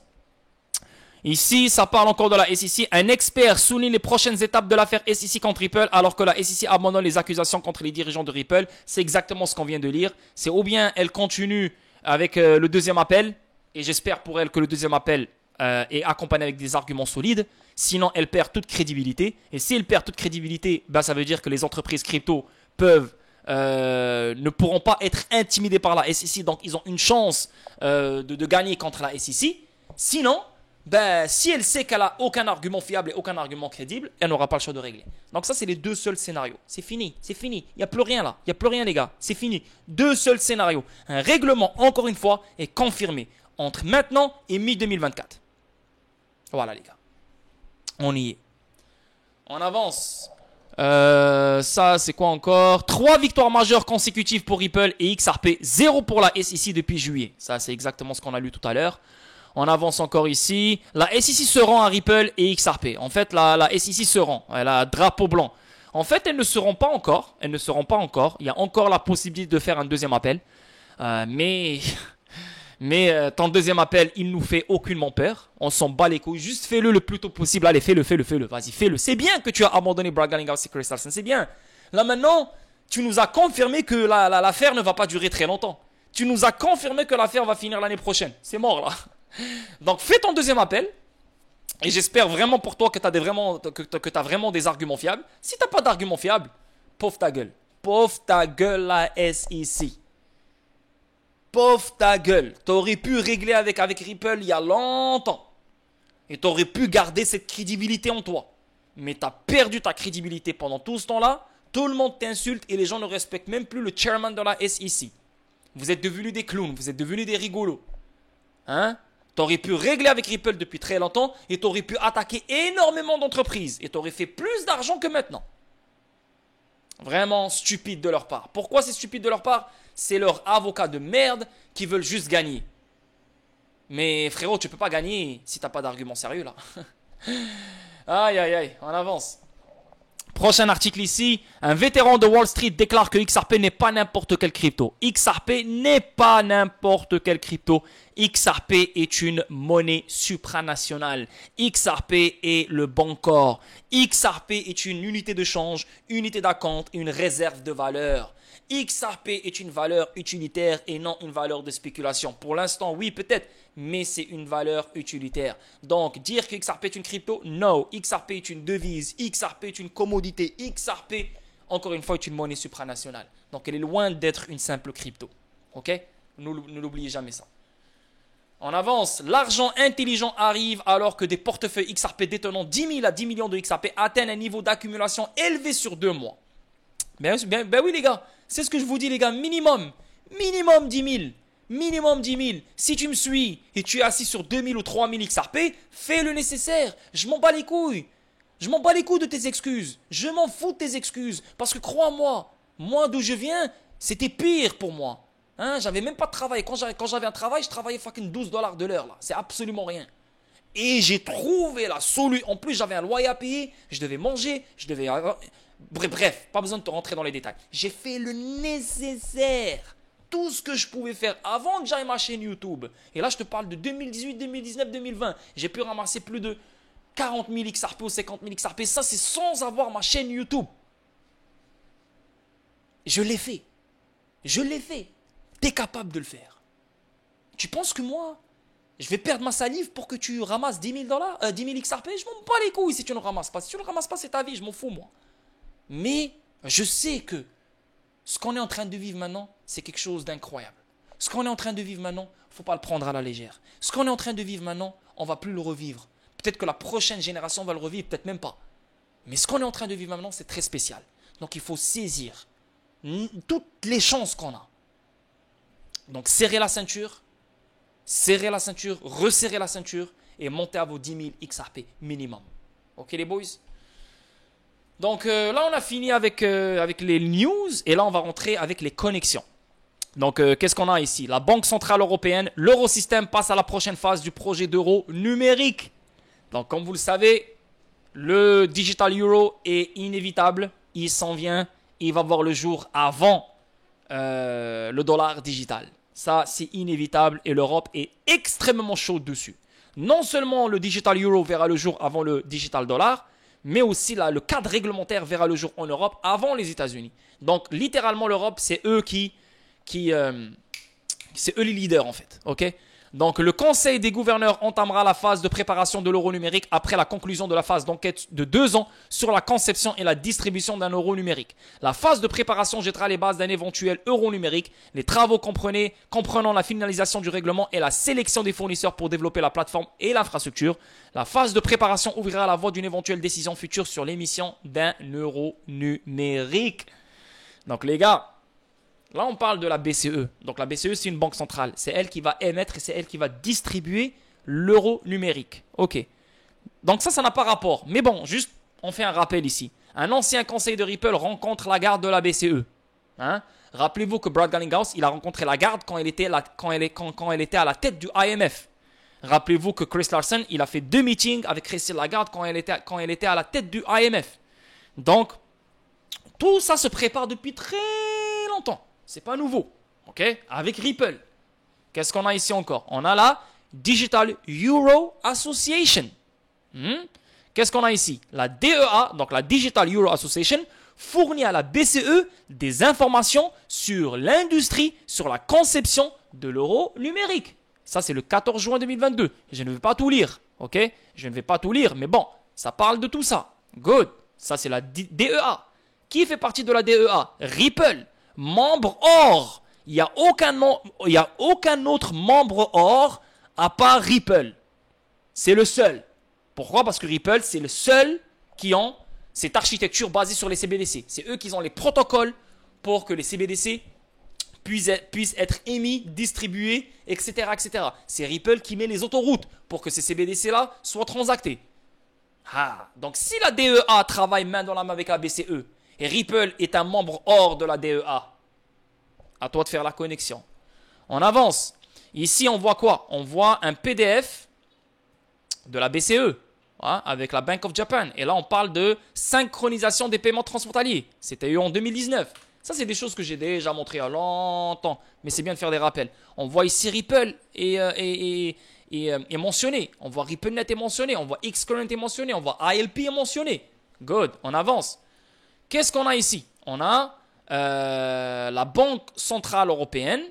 Ici, ça parle encore de la SEC. Un expert souligne les prochaines étapes de l'affaire SEC contre Ripple, alors que la SEC abandonne les accusations contre les dirigeants de Ripple. C'est exactement ce qu'on vient de lire. C'est ou bien elle continue avec le deuxième appel, et j'espère pour elle que le deuxième appel est accompagné avec des arguments solides. Sinon, elle perd toute crédibilité. Et si elle perd toute crédibilité, ben, ça veut dire que les entreprises crypto ne pourront pas être intimidées par la SEC. Donc, ils ont une chance de gagner contre la SEC. Sinon, ben, si elle sait qu'elle n'a aucun argument fiable et aucun argument crédible, elle n'aura pas le choix de régler. Donc ça, c'est les deux seuls scénarios. C'est fini, c'est fini. Il n'y a plus rien là. Il n'y a plus rien, les gars. C'est fini. Deux seuls scénarios. Un règlement, encore une fois, est confirmé entre maintenant et mi-2024. Voilà, les gars. On y est. On avance. Ça, c'est quoi encore? 3 victoires majeures consécutives pour Ripple et XRP. 0 pour la SEC depuis juillet. Ça, c'est exactement ce qu'on a lu tout à l'heure. On avance encore ici. La SEC se rend à Ripple et XRP. En fait, la SEC se rend. Elle a un drapeau blanc. En fait, elles ne se rendent pas encore. Elles ne se rendent pas encore. Il y a encore la possibilité de faire un deuxième appel. Mais ton deuxième appel, il nous fait aucunement peur. On s'en bat les couilles. Juste fais-le le plus tôt possible. Allez, fais-le. Vas-y, fais-le. C'est bien que tu as abandonné Brad Garlinghouse et Chris Larsen. C'est bien. Là, maintenant, tu nous as confirmé que l'affaire ne va pas durer très longtemps. Tu nous as confirmé que l'affaire va finir l'année prochaine. C'est mort, là. Donc, fais ton deuxième appel. Et j'espère vraiment pour toi que tu as vraiment des arguments fiables. Si tu n'as pas d'arguments fiables, pauvre ta gueule. Pauvre ta gueule, la SEC. Pauvre ta gueule. Tu aurais pu régler avec Ripple il y a longtemps. Et tu aurais pu garder cette crédibilité en toi. Mais tu as perdu ta crédibilité pendant tout ce temps-là. Tout le monde t'insulte et les gens ne respectent même plus le chairman de la SEC. Vous êtes devenus des clowns. Vous êtes devenus des rigolos. Hein? Tu aurais pu régler avec Ripple depuis très longtemps et tu aurais pu attaquer énormément d'entreprises et tu aurais fait plus d'argent que maintenant. Vraiment stupide de leur part. Pourquoi c'est stupide de leur part? C'est leurs avocats de merde qui veulent juste gagner. Mais frérot, tu peux pas gagner si t'as pas d'argument sérieux là. Aïe aïe aïe, on avance. Prochain article ici, un vétéran de Wall Street déclare que XRP n'est pas n'importe quelle crypto. XRP n'est pas n'importe quelle crypto. XRP est une monnaie supranationale. XRP est le Bancor. XRP est une unité de change, unité d'acompte, une réserve de valeur. XRP est une valeur utilitaire et non une valeur de spéculation. Pour l'instant, oui, peut-être, mais c'est une valeur utilitaire. Donc, dire que XRP est une crypto, non. XRP est une devise, XRP est une commodité, XRP, encore une fois, est une monnaie supranationale. Donc, elle est loin d'être une simple crypto. Ok? Ne l'oubliez jamais ça. On avance. L'argent intelligent arrive alors que des portefeuilles XRP détenant 10 000 à 10 millions de XRP atteignent un niveau d'accumulation élevé sur 2 mois. Ben oui, les gars. C'est ce que je vous dis, les gars. Minimum 10 000. Minimum 10 000. Si tu me suis et tu es assis sur 2 000 ou 3 000 XRP, fais le nécessaire. Je m'en bats les couilles. Je m'en bats les couilles de tes excuses. Je m'en fous de tes excuses. Parce que crois-moi, moi d'où je viens, c'était pire pour moi. Hein, j'avais même pas de travail. Quand j'avais un travail, je travaillais fucking $12 de l'heure là. C'est absolument rien. Et j'ai trouvé la solution. En plus, j'avais un loyer à payer. Je devais manger. Bref, pas besoin de te rentrer dans les détails. J'ai fait le nécessaire. Tout ce que je pouvais faire avant que j'aille ma chaîne YouTube. Et là, je te parle de 2018, 2019, 2020. J'ai pu ramasser plus de 40 000 XRP ou 50 000 XRP. Ça, c'est sans avoir ma chaîne YouTube. Je l'ai fait. Je l'ai fait. T'es capable de le faire. Tu penses que moi, je vais perdre ma salive pour que tu ramasses 10 000 XRP? Je m'en bats les couilles si tu ne ramasses pas. Si tu ne ramasses pas, c'est ta vie. Je m'en fous, moi. Mais je sais que ce qu'on est en train de vivre maintenant, c'est quelque chose d'incroyable. Ce qu'on est en train de vivre maintenant, il ne faut pas le prendre à la légère. Ce qu'on est en train de vivre maintenant, on ne va plus le revivre. Peut-être que la prochaine génération va le revivre, peut-être même pas. Mais ce qu'on est en train de vivre maintenant, c'est très spécial. Donc il faut saisir toutes les chances qu'on a. Donc serrez la ceinture, resserrez la ceinture et montez à vos 10 000 XRP minimum. Ok les boys? Donc là, on a fini avec les news et là, on va rentrer avec les connexions. Donc, qu'est-ce qu'on a ici? La Banque Centrale Européenne, l'Eurosystème passe à la prochaine phase du projet d'euro numérique. Donc, comme vous le savez, le digital euro est inévitable. Il s'en vient. Il va voir le jour avant le dollar digital. Ça, c'est inévitable et l'Europe est extrêmement chaude dessus. Non seulement le digital euro verra le jour avant le digital dollar, mais aussi là, le cadre réglementaire verra le jour en Europe avant les États-Unis. Donc, littéralement, l'Europe, c'est eux c'est eux les leaders en fait. Ok. Donc, le Conseil des gouverneurs entamera la phase de préparation de l'euro numérique après la conclusion de la phase d'enquête de 2 ans sur la conception et la distribution d'un euro numérique. La phase de préparation jettera les bases d'un éventuel euro numérique. Les travaux comprenant la finalisation du règlement et la sélection des fournisseurs pour développer la plateforme et l'infrastructure. La phase de préparation ouvrira la voie d'une éventuelle décision future sur l'émission d'un euro numérique. Donc, les gars, là, on parle de la BCE. Donc, la BCE, c'est une banque centrale. C'est elle qui va émettre et c'est elle qui va distribuer l'euro numérique. OK. Donc, ça n'a pas rapport. Mais bon, juste, on fait un rappel ici. Un ancien conseiller de Ripple rencontre la garde de la BCE. Hein? Rappelez-vous que Brad Garlinghouse, il a rencontré la garde quand elle était à la tête du IMF. Rappelez-vous que Chris Larsen, il a fait 2 meetings avec Christine Lagarde quand elle était à la tête du IMF. Donc, tout ça se prépare depuis très longtemps. C'est pas nouveau, ok? Avec Ripple. Qu'est-ce qu'on a ici encore? On a la Digital Euro Association. Qu'est-ce qu'on a ici? La DEA, donc la Digital Euro Association, fournit à la BCE des informations sur l'industrie, sur la conception de l'euro numérique. Ça, c'est le 14 juin 2022. Je ne vais pas tout lire, ok? Je ne vais pas tout lire, mais bon, ça parle de tout ça. Good. Ça, c'est la DEA. Qui fait partie de la DEA? Ripple. Membre or. Il n'y a aucun autre membre or à part Ripple. C'est le seul. Pourquoi? Parce que Ripple, c'est le seul qui ont cette architecture basée sur les CBDC. C'est eux qui ont les protocoles pour que les CBDC puissent être émis, distribués, etc. etc. C'est Ripple qui met les autoroutes pour que ces CBDC-là soient transactés. Donc si la DEA travaille main dans la main avec la BCE, et Ripple est un membre hors de la DEA, à toi de faire la connexion. On avance. Ici, on voit quoi? On voit un PDF de la BCE avec la Bank of Japan. Et là, on parle de synchronisation des paiements transfrontaliers. C'était eu en 2019. Ça, c'est des choses que j'ai déjà montrées il y a longtemps. Mais c'est bien de faire des rappels. On voit ici Ripple est mentionné. On voit RippleNet est mentionné. On voit Xcurrent est mentionné. On voit ILP est mentionné. Good. On avance. Qu'est-ce qu'on a ici? On a la Banque Centrale Européenne,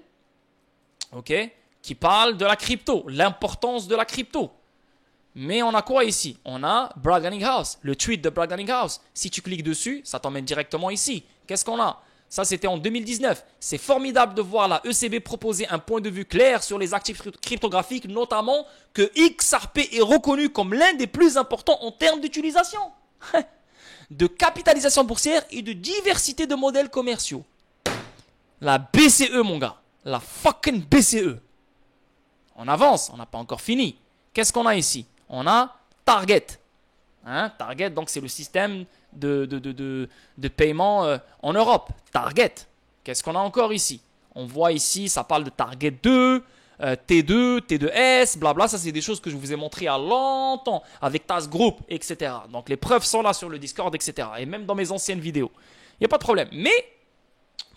qui parle de la crypto, l'importance de la crypto. Mais on a quoi ici? On a Brad Garlinghouse, le tweet de Brad Garlinghouse. Si tu cliques dessus, ça t'emmène directement ici. Qu'est-ce qu'on a? Ça, c'était en 2019. C'est formidable de voir la ECB proposer un point de vue clair sur les actifs cryptographiques, notamment que XRP est reconnu comme l'un des plus importants en termes d'utilisation. De capitalisation boursière et de diversité de modèles commerciaux. La BCE, mon gars. La fucking BCE. On avance, on n'a pas encore fini. Qu'est-ce qu'on a ici? On a Target. Target, donc c'est le système de paiement en Europe. Target. Qu'est-ce qu'on a encore ici? On voit ici, ça parle de Target 2, T2, T2S, blabla. Ça, c'est des choses que je vous ai montrées il y a longtemps avec Task Group, etc. Donc, les preuves sont là sur le Discord, etc. Et même dans mes anciennes vidéos. Il n'y a pas de problème. Mais,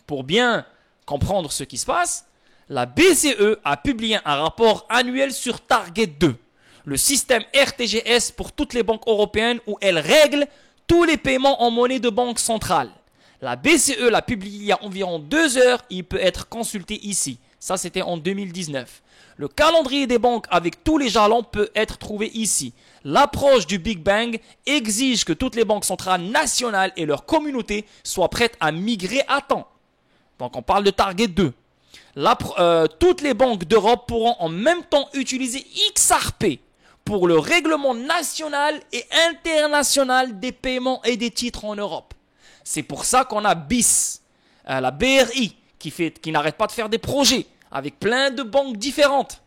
pour bien comprendre ce qui se passe, la BCE a publié un rapport annuel sur Target 2, le système RTGS pour toutes les banques européennes où elle règle tous les paiements en monnaie de banque centrale. La BCE l'a publié il y a environ 2 heures. Il peut être consulté ici. Ça, c'était en 2019. Le calendrier des banques avec tous les jalons peut être trouvé ici. L'approche du Big Bang exige que toutes les banques centrales nationales et leurs communautés soient prêtes à migrer à temps. Donc, on parle de Target 2. Toutes les banques d'Europe pourront en même temps utiliser XRP pour le règlement national et international des paiements et des titres en Europe. C'est pour ça qu'on a BIS, la BRI, qui n'arrête pas de faire des projets avec plein de banques différentes.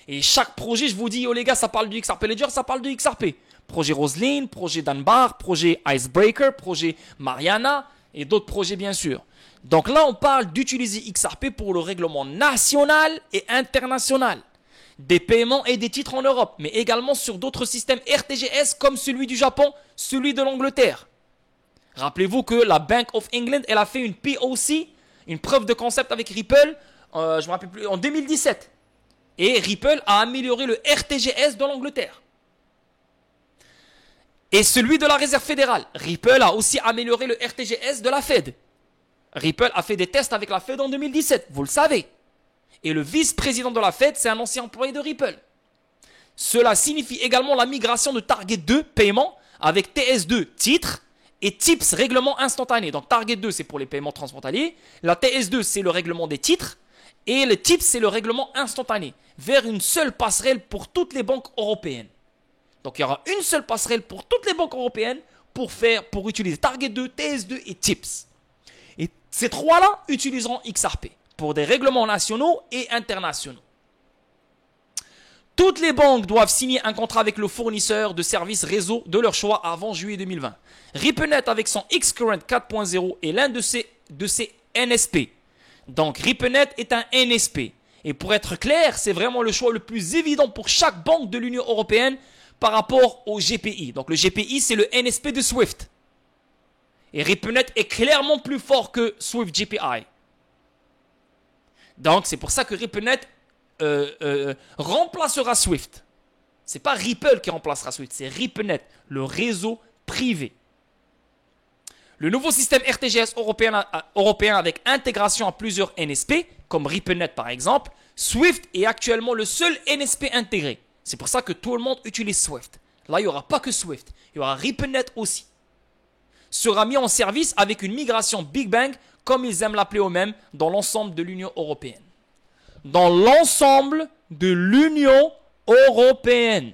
Et chaque projet, je vous dis, oh les gars, ça parle du XRP Ledger, ça parle du XRP. Projet Roseline, projet Danbar, projet Icebreaker, projet Mariana et d'autres projets bien sûr. Donc là, on parle d'utiliser XRP pour le règlement national et international. des paiements et des titres en Europe, mais également sur d'autres systèmes RTGS comme celui du Japon, celui de l'Angleterre. Rappelez-vous que la Bank of England, elle a fait une POC, une preuve de concept avec Ripple, je me rappelle plus, en 2017. Et Ripple a amélioré le RTGS de l'Angleterre. Et celui de la Réserve fédérale. Ripple a aussi amélioré le RTGS de la Fed. Ripple a fait des tests avec la Fed en 2017, vous le savez. Et le vice-président de la Fed, c'est un ancien employé de Ripple. Cela signifie également la migration de Target 2 paiement avec TS2 titres et TIPS règlement instantané. Donc Target 2 c'est pour les paiements transfrontaliers, la TS2 c'est le règlement des titres et le TIPS c'est le règlement instantané vers une seule passerelle pour toutes les banques européennes. Donc il y aura une seule passerelle pour toutes les banques européennes pour utiliser Target 2, TS2 et TIPS. Et ces trois-là utiliseront XRP pour des règlements nationaux et internationaux. Toutes les banques doivent signer un contrat avec le fournisseur de services réseau de leur choix avant juillet 2020. RippleNet avec son Xcurrent 4.0 est l'un de ces NSP. Donc RippleNet est un NSP. Et pour être clair, c'est vraiment le choix le plus évident pour chaque banque de l'Union européenne par rapport au GPI. Donc le GPI, c'est le NSP de Swift. Et RippleNet est clairement plus fort que Swift GPI. Donc c'est pour ça que RippleNet remplacera Swift. C'est pas Ripple qui remplacera Swift, c'est RippleNet, le réseau privé. Le nouveau système RTGS européen avec intégration à plusieurs NSP, comme RippleNet par exemple, Swift est actuellement le seul NSP intégré. C'est pour ça que tout le monde utilise Swift. Là, il n'y aura pas que Swift, il y aura RippleNet aussi. Sera mis en service avec une migration Big Bang, comme ils aiment l'appeler eux-mêmes, dans l'ensemble de l'Union européenne. Dans l'ensemble de l'Union européenne.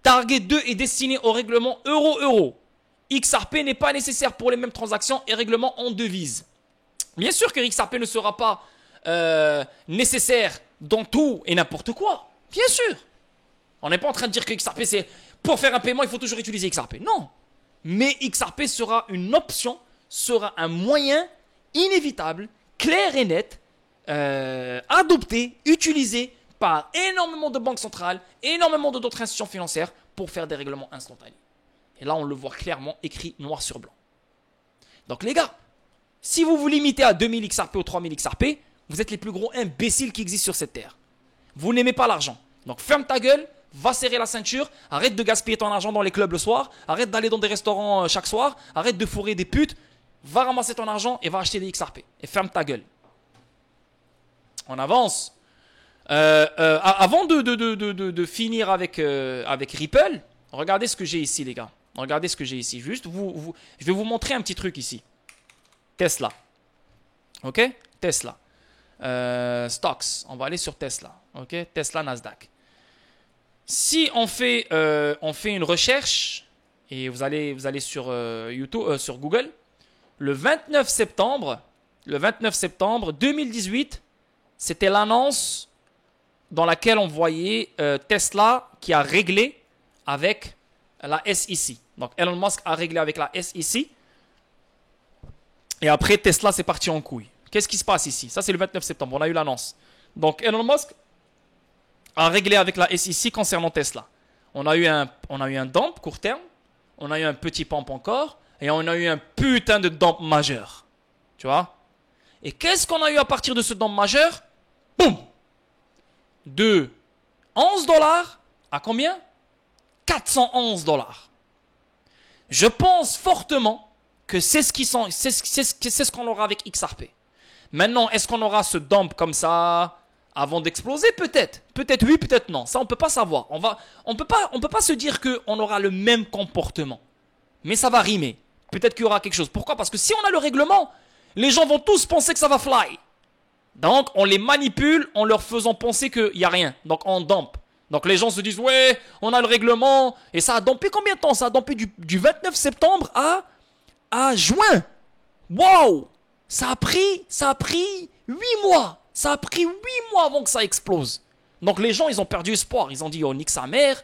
Target 2 est destiné au règlement euro-euro. XRP n'est pas nécessaire pour les mêmes transactions et règlements en devise. Bien sûr que XRP ne sera pas nécessaire dans tout et n'importe quoi. Bien sûr. On n'est pas en train de dire que XRP, c'est pour faire un paiement, il faut toujours utiliser XRP. Non. Mais XRP sera une option, sera un moyen inévitable, clair et net, adopté, utilisé par énormément de banques centrales, énormément d'autres institutions financières pour faire des règlements instantanés. Et là, on le voit clairement écrit noir sur blanc. Donc les gars, si vous vous limitez à 2000 XRP ou 3000 XRP, vous êtes les plus gros imbéciles qui existent sur cette terre. Vous n'aimez pas l'argent. Donc ferme ta gueule, va serrer la ceinture, arrête de gaspiller ton argent dans les clubs le soir, arrête d'aller dans des restaurants chaque soir, arrête de fourrer des putes, va ramasser ton argent et va acheter des XRP. Et ferme ta gueule. On avance. Avant de finir avec Ripple, regardez ce que j'ai ici les gars. Regardez ce que j'ai ici. Juste, je vais vous montrer un petit truc ici. Tesla. Ok? Tesla. Stocks. On va aller sur Tesla. Ok? Tesla Nasdaq. Si on fait une recherche, et vous allez sur YouTube, sur Google, le 29 septembre 2018, c'était l'annonce dans laquelle on voyait Tesla qui a réglé avec la SEC. Donc Elon Musk a réglé avec la SEC. Et après Tesla c'est parti en couille. Qu'est-ce qui se passe ici? Ça c'est le 29 septembre, on a eu l'annonce. Donc Elon Musk a réglé avec la SEC concernant Tesla. On a eu un dump court terme, on a eu un petit pump encore, et on a eu un putain de dump majeur. Tu vois? Et qu'est-ce qu'on a eu à partir de ce dump majeur? Boum! De 11 dollars à combien? 411 dollars. Je pense fortement que c'est ce qu'on aura avec XRP. Maintenant, est-ce qu'on aura ce dump comme ça avant d'exploser? Peut-être. Peut-être oui, peut-être non. Ça, on ne peut pas savoir. On peut pas se dire qu'on aura le même comportement. Mais ça va rimer. Peut-être qu'il y aura quelque chose. Pourquoi? Parce que si on a le règlement, les gens vont tous penser que ça va fly. Donc, on les manipule en leur faisant penser qu'il n'y a rien. Donc, on dump. Donc, les gens se disent, ouais, on a le règlement. Et ça a dumpé combien de temps? Ça a dumpé du 29 septembre à juin. Waouh! Ça a pris 8 mois. Ça a pris 8 mois avant que ça explose. Donc, les gens, ils ont perdu espoir. Ils ont dit, oh, nique sa mère.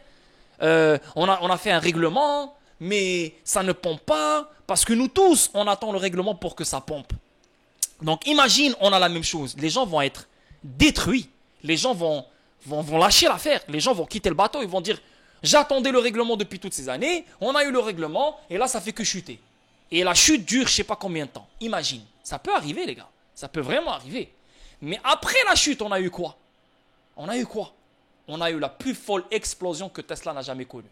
On a fait un règlement, mais ça ne pompe pas. Parce que nous tous, on attend le règlement pour que ça pompe. Donc, imagine, on a la même chose. Les gens vont être détruits. Les gens vont vont lâcher l'affaire. Les gens vont quitter le bateau, ils vont dire j'attendais le règlement depuis toutes ces années, on a eu le règlement et là ça fait que chuter. Et la chute dure je sais pas combien de temps. Imagine, ça peut arriver les gars, ça peut vraiment arriver. Mais après la chute, on a eu quoi? On a eu la plus folle explosion que Tesla n'a jamais connue.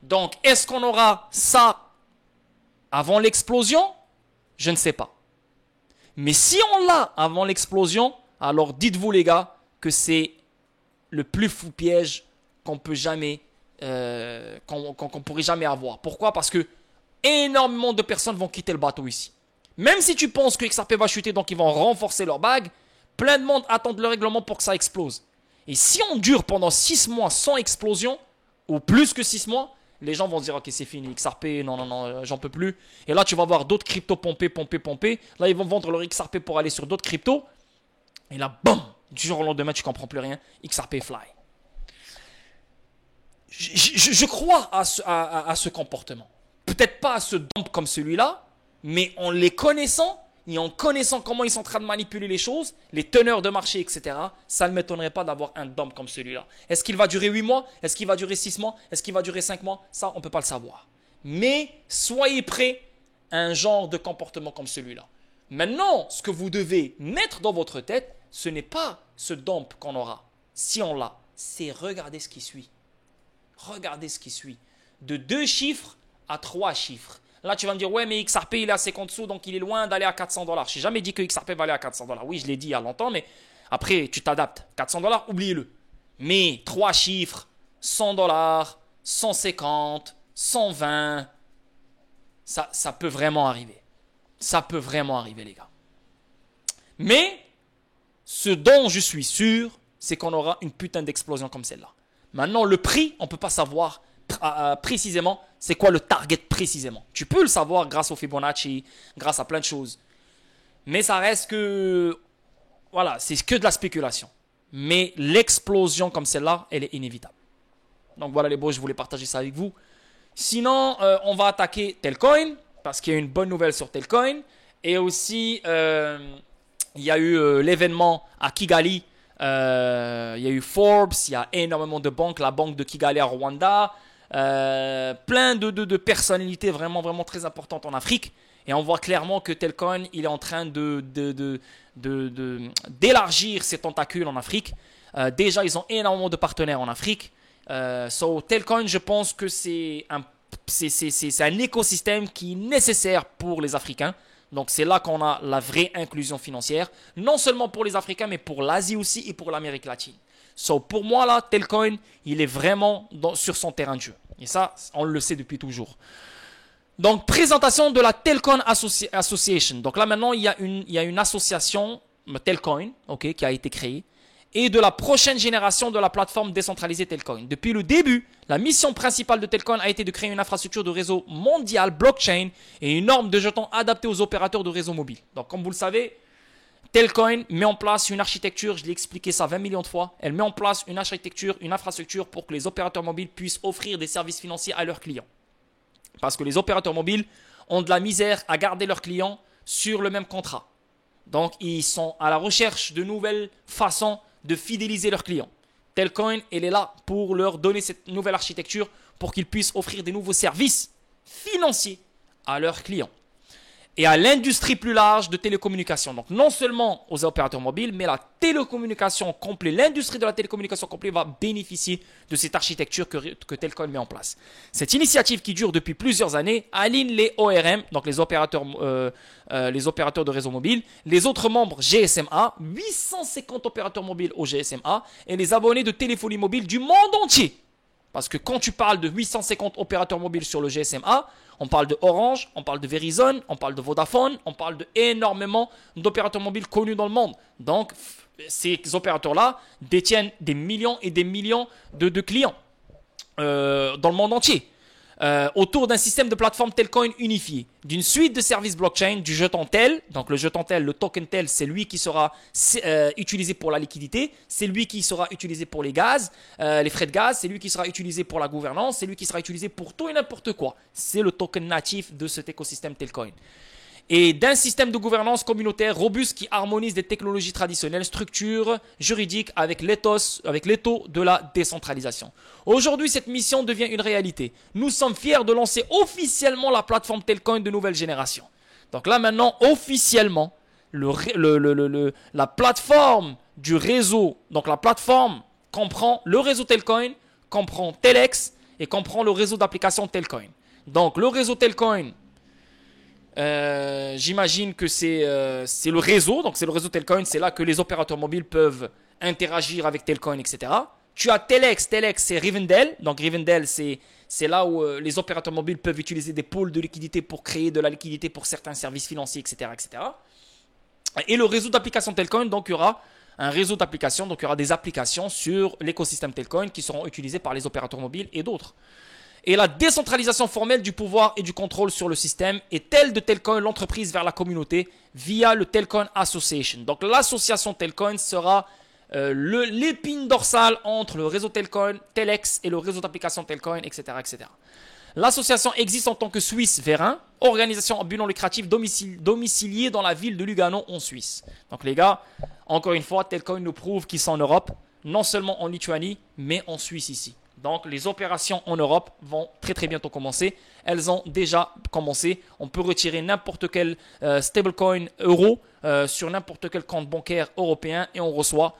Donc, est-ce qu'on aura ça avant l'explosion? Je ne sais pas. Mais si on l'a avant l'explosion, alors dites-vous les gars que c'est le plus fou piège qu'on peut jamais, qu'on pourrait jamais avoir. Pourquoi? Parce que énormément de personnes vont quitter le bateau ici. Même si tu penses que XRP va chuter, donc ils vont renforcer leur bague, plein de monde attendent le règlement pour que ça explose. Et si on dure pendant 6 mois sans explosion, ou plus que 6 mois, les gens vont se dire ok c'est fini, XRP, non, j'en peux plus. Et là tu vas voir d'autres cryptos pomper. Là ils vont vendre leur XRP pour aller sur d'autres cryptos. Et là, bam, du jour au lendemain tu comprends plus rien, XRP fly. Je crois à ce comportement. Peut-être pas à ce dump comme celui-là, mais en les connaissant, et en connaissant comment ils sont en train de manipuler les choses, les teneurs de marché, etc., ça ne m'étonnerait pas d'avoir un dump comme celui-là. Est-ce qu'il va durer 8 mois? Est-ce qu'il va durer 6 mois? Est-ce qu'il va durer 5 mois? Ça, on ne peut pas le savoir. Mais soyez prêts à un genre de comportement comme celui-là. Maintenant, ce que vous devez mettre dans votre tête, ce n'est pas ce dump qu'on aura. Si on l'a, c'est regarder ce qui suit. Regardez ce qui suit. De 2 chiffres à 3 chiffres. Là, tu vas me dire, ouais, mais XRP, il est à 50 sous, donc il est loin d'aller à 400 $. Je n'ai jamais dit que XRP va aller à 400 $. Oui, je l'ai dit il y a longtemps, mais après, tu t'adaptes. 400 $, oubliez-le. Mais 3 chiffres, 100 $, 150, 120, ça peut vraiment arriver. Ça peut vraiment arriver, les gars. Mais, ce dont je suis sûr, c'est qu'on aura une putain d'explosion comme celle-là. Maintenant, le prix, on ne peut pas savoir précisément c'est quoi le target précisément. Tu peux le savoir grâce au Fibonacci, grâce à plein de choses. Mais ça reste que, voilà, c'est que de la spéculation. Mais l'explosion comme celle-là, elle est inévitable. Donc voilà les bros, je voulais partager ça avec vous. Sinon, on va attaquer Telcoin, parce qu'il y a une bonne nouvelle sur Telcoin. Et aussi, il y a eu l'événement à Kigali. Il y a eu Forbes, il y a énormément de banques, la banque de Kigali à Rwanda. Plein de personnalités vraiment très importantes en Afrique, et on voit clairement que Telcoin il est en train d'élargir ses tentacules en Afrique. Déjà ils ont énormément de partenaires en Afrique. Telcoin, je pense que c'est un écosystème qui est nécessaire pour les Africains. Donc c'est là qu'on a la vraie inclusion financière, non seulement pour les Africains mais pour l'Asie aussi et pour l'Amérique latine. Pour moi là, Telcoin, il est vraiment sur son terrain de jeu. Et ça, on le sait depuis toujours. Donc, présentation de la Telcoin Association. Donc là, maintenant, il y a une association, Telcoin, qui a été créée, et de la prochaine génération de la plateforme décentralisée Telcoin. Depuis le début, la mission principale de Telcoin a été de créer une infrastructure de réseau mondial, blockchain, et une norme de jetons adaptée aux opérateurs de réseau mobile. Donc, comme vous le savez, Telcoin met en place une architecture, je l'ai expliqué ça 20 millions de fois, elle met en place une architecture, une infrastructure pour que les opérateurs mobiles puissent offrir des services financiers à leurs clients. Parce que les opérateurs mobiles ont de la misère à garder leurs clients sur le même contrat. Donc, ils sont à la recherche de nouvelles façons de fidéliser leurs clients. Telcoin, elle est là pour leur donner cette nouvelle architecture pour qu'ils puissent offrir des nouveaux services financiers à leurs clients. Et à l'industrie plus large de télécommunications. Donc non seulement aux opérateurs mobiles, mais la télécommunication complète, l'industrie de la télécommunication complète va bénéficier de cette architecture que Telcoin met en place. Cette initiative qui dure depuis plusieurs années aligne les ORM, donc les opérateurs de réseau mobile, les autres membres GSMA, 850 opérateurs mobiles au GSMA, et les abonnés de téléphonie mobile du monde entier. Parce que quand tu parles de 850 opérateurs mobiles sur le GSMA, on parle de Orange, on parle de Verizon, on parle de Vodafone, on parle de énormément d'opérateurs mobiles connus dans le monde. Donc, ces opérateurs-là détiennent des millions et des millions de clients dans le monde entier. Autour d'un système de plateforme Telcoin unifié, d'une suite de services blockchain, du jeton Tel. Donc le jeton Tel, le token Tel, c'est lui qui sera utilisé pour la liquidité, c'est lui qui sera utilisé pour les gaz, les frais de gaz, c'est lui qui sera utilisé pour la gouvernance, c'est lui qui sera utilisé pour tout et n'importe quoi. C'est le token natif de cet écosystème Telcoin. et d'un système de gouvernance communautaire robuste qui harmonise des technologies traditionnelles, structures juridiques avec l'éthos de la décentralisation. Aujourd'hui, cette mission devient une réalité. Nous sommes fiers de lancer officiellement la plateforme Telcoin de nouvelle génération. Donc là maintenant, officiellement, la plateforme du réseau, donc la plateforme comprend le réseau Telcoin, comprend Telex et comprend le réseau d'applications Telcoin. Donc le réseau Telcoin, j'imagine que c'est le réseau, donc c'est le réseau Telcoin, c'est là que les opérateurs mobiles peuvent interagir avec Telcoin, etc. Tu as Telex, c'est Rivendell, donc Rivendell c'est là où les opérateurs mobiles peuvent utiliser des pôles de liquidité pour créer de la liquidité pour certains services financiers, etc. etc. Et le réseau d'applications Telcoin, donc il y aura un réseau d'applications, donc il y aura des applications sur l'écosystème Telcoin qui seront utilisées par les opérateurs mobiles et d'autres. Et la décentralisation formelle du pouvoir et du contrôle sur le système est telle de Telcoin l'entreprise vers la communauté via le Telcoin Association. Donc l'association Telcoin sera l'épine dorsale entre le réseau Telcoin, Telex et le réseau d'applications Telcoin, etc. etc. L'association existe en tant que Swiss Verin, organisation à but non lucratif domiciliée dans la ville de Lugano en Suisse. Donc les gars, encore une fois, Telcoin nous prouve qu'ils sont en Europe, non seulement en Lituanie, mais en Suisse ici. Donc les opérations en Europe vont très très bientôt commencer. Elles ont déjà commencé. On peut retirer n'importe quel stablecoin euro sur n'importe quel compte bancaire européen et on reçoit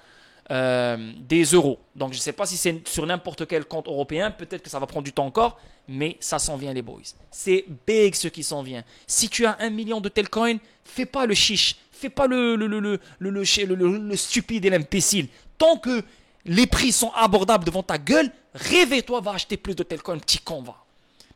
des euros. Donc je ne sais pas si c'est sur n'importe quel compte européen, peut-être que ça va prendre du temps encore, mais ça s'en vient les boys. C'est big ce qui s'en vient. Si tu as 1 million de Telcoin, fais pas le chiche, fais pas le stupide et l'imbécile. Tant que les prix sont abordables devant ta gueule, réveille-toi, va acheter plus de Telcoin, petit con va.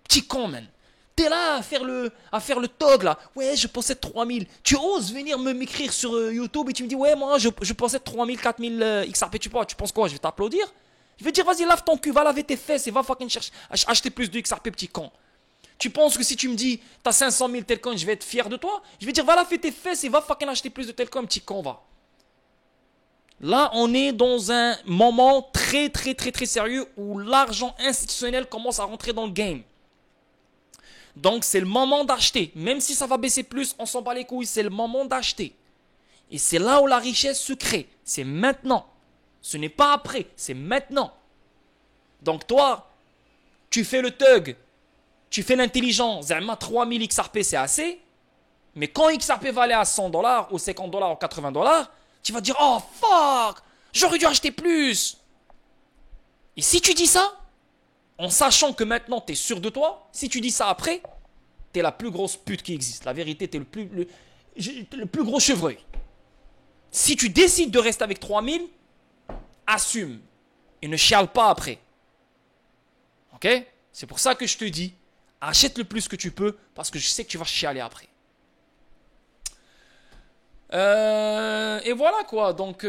Petit con man. T'es là à faire le tog là. Ouais, je possède 3000. Tu oses venir m'écrire sur YouTube et tu me dis ouais, moi je possède 3000, 4000 XRP. Tu penses quoi? Je vais t'applaudir? Je vais dire vas-y, lave ton cul, va laver tes fesses et va fucking chercher acheter plus de XRP, petit con. Tu penses que si tu me dis t'as 500 000 Telcoin, je vais être fier de toi? Je vais dire va laver tes fesses et va fucking acheter plus de Telcoin, petit con va. Là, on est dans un moment très très très très sérieux où l'argent institutionnel commence à rentrer dans le game. Donc, c'est le moment d'acheter. Même si ça va baisser plus, on s'en bat les couilles. C'est le moment d'acheter. Et c'est là où la richesse se crée. C'est maintenant. Ce n'est pas après. C'est maintenant. Donc, toi, tu fais le thug. Tu fais l'intelligent. Zerma 3000 XRP, c'est assez. Mais quand XRP va aller à $100, ou $50, ou $80, tu vas dire, oh fuck, j'aurais dû acheter plus. Et si tu dis ça, en sachant que maintenant tu es sûr de toi, si tu dis ça après, tu es la plus grosse pute qui existe. La vérité, tu es le plus gros chevreuil. Si tu décides de rester avec 3000, assume et ne chiale pas après. Ok? C'est pour ça que je te dis, achète le plus que tu peux parce que je sais que tu vas chialer après. Et voilà quoi. Donc,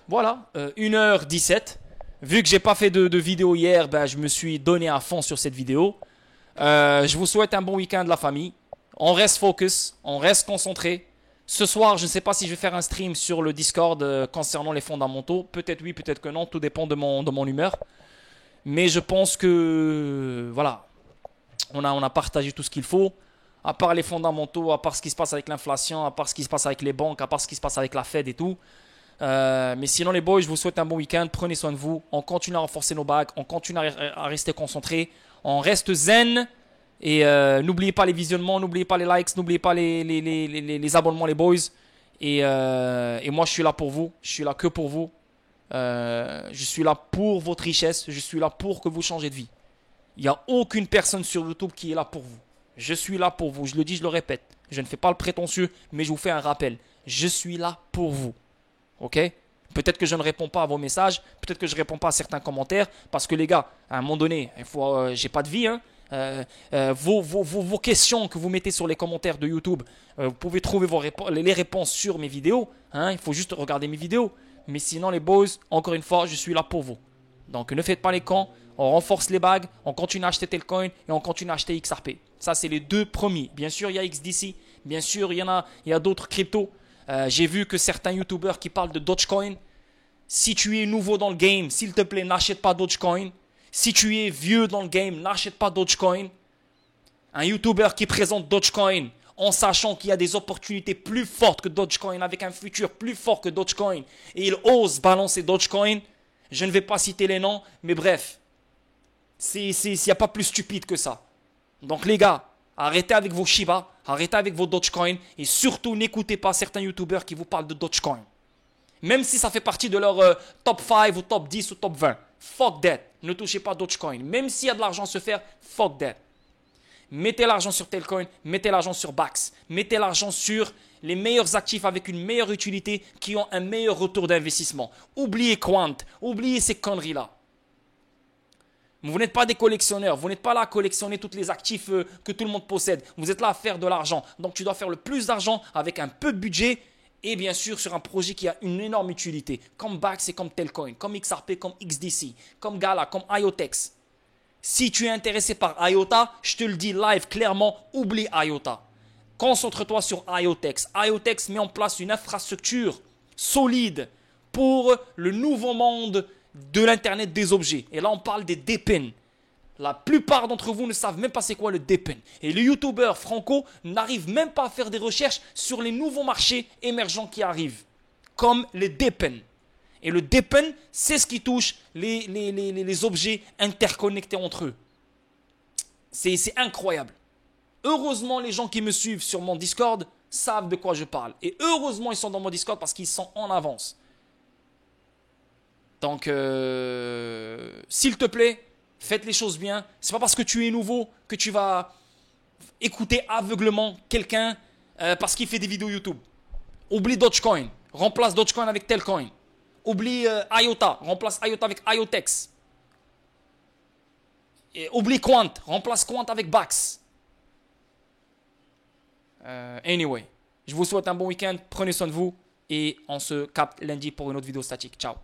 voilà. 1h17. Vu que j'ai pas fait de vidéo hier, ben, je me suis donné à fond sur cette vidéo. Je vous souhaite un bon week-end la famille. On reste focus, on reste concentré. Ce soir, je ne sais pas si je vais faire un stream sur le Discord concernant les fondamentaux. Peut-être oui, peut-être que non. Tout dépend de mon humeur. Mais je pense que voilà, on a partagé tout ce qu'il faut. À part les fondamentaux, à part ce qui se passe avec l'inflation, à part ce qui se passe avec les banques, à part ce qui se passe avec la Fed et tout. Mais sinon les boys, je vous souhaite un bon week-end, prenez soin de vous, on continue à renforcer nos bagues, on continue à rester concentré, on reste zen et n'oubliez pas les visionnements, n'oubliez pas les likes, n'oubliez pas les abonnements les boys et moi je suis là pour vous, je suis là que pour vous, je suis là pour votre richesse, je suis là pour que vous changez de vie. Il n'y a aucune personne sur YouTube qui est là pour vous. Je suis là pour vous, je le dis, je le répète, je ne fais pas le prétentieux mais je vous fais un rappel, je suis là pour vous. Ok? Peut-être que je ne réponds pas à vos messages, peut-être que je ne réponds pas à certains commentaires, parce que les gars, à un moment donné, j'ai pas de vie, hein. Vos questions que vous mettez sur les commentaires de YouTube, vous pouvez trouver les réponses sur mes vidéos, hein. Il faut juste regarder mes vidéos. Mais sinon les boys, encore une fois, je suis là pour vous. Donc ne faites pas les cons, on renforce les bagues, on continue à acheter Telcoin et on continue à acheter XRP. Ça c'est les deux premiers. Bien sûr il y a XDC, bien sûr il y a d'autres cryptos. J'ai vu que certains youtubeurs qui parlent de Dogecoin. Si tu es nouveau dans le game, s'il te plaît, n'achète pas Dogecoin. Si tu es vieux dans le game, n'achète pas Dogecoin. Un youtubeur qui présente Dogecoin en sachant qu'il y a des opportunités plus fortes que Dogecoin, avec un futur plus fort que Dogecoin, et ils osent balancer Dogecoin. Je ne vais pas citer les noms, mais bref, il n'y a pas plus stupide que ça. Donc les gars, arrêtez avec vos Shiba, arrêtez avec vos Dogecoin, et surtout n'écoutez pas certains YouTubers qui vous parlent de Dogecoin. Même si ça fait partie de leur top 5 ou top 10 ou top 20. Fuck that. Ne touchez pas Dogecoin. Même s'il y a de l'argent à se faire, fuck that. Mettez l'argent sur Telcoin, mettez l'argent sur Bax, mettez l'argent sur les meilleurs actifs avec une meilleure utilité qui ont un meilleur retour d'investissement. Oubliez Quant, oubliez ces conneries-là. Vous n'êtes pas des collectionneurs, vous n'êtes pas là à collectionner tous les actifs que tout le monde possède. Vous êtes là à faire de l'argent. Donc tu dois faire le plus d'argent avec un peu de budget et bien sûr sur un projet qui a une énorme utilité. Comme Bax et comme Telcoin, comme XRP, comme XDC, comme Gala, comme IOTEX. Si tu es intéressé par IOTA, je te le dis live clairement, oublie IOTA. Concentre-toi sur IOTEX. IOTEX met en place une infrastructure solide pour le nouveau monde de l'Internet des objets. Et là, on parle des DePIN. La plupart d'entre vous ne savent même pas c'est quoi le DePIN. Et les youtubeurs franco n'arrivent même pas à faire des recherches sur les nouveaux marchés émergents qui arrivent, comme les DePIN. Et le DePIN, c'est ce qui touche les objets interconnectés entre eux. C'est incroyable. Heureusement, les gens qui me suivent sur mon Discord savent de quoi je parle. Et heureusement, ils sont dans mon Discord parce qu'ils sont en avance. Donc, s'il te plaît, faites les choses bien. C'est pas parce que tu es nouveau que tu vas écouter aveuglement quelqu'un parce qu'il fait des vidéos YouTube. Oublie Dogecoin. Remplace Dogecoin avec Telcoin. Oublie IOTA, remplace IOTA avec IOTEX. Et oublie Quant, remplace Quant avec Bax. Anyway, je vous souhaite un bon week-end, prenez soin de vous et on se capte lundi pour une autre vidéo statique. Ciao.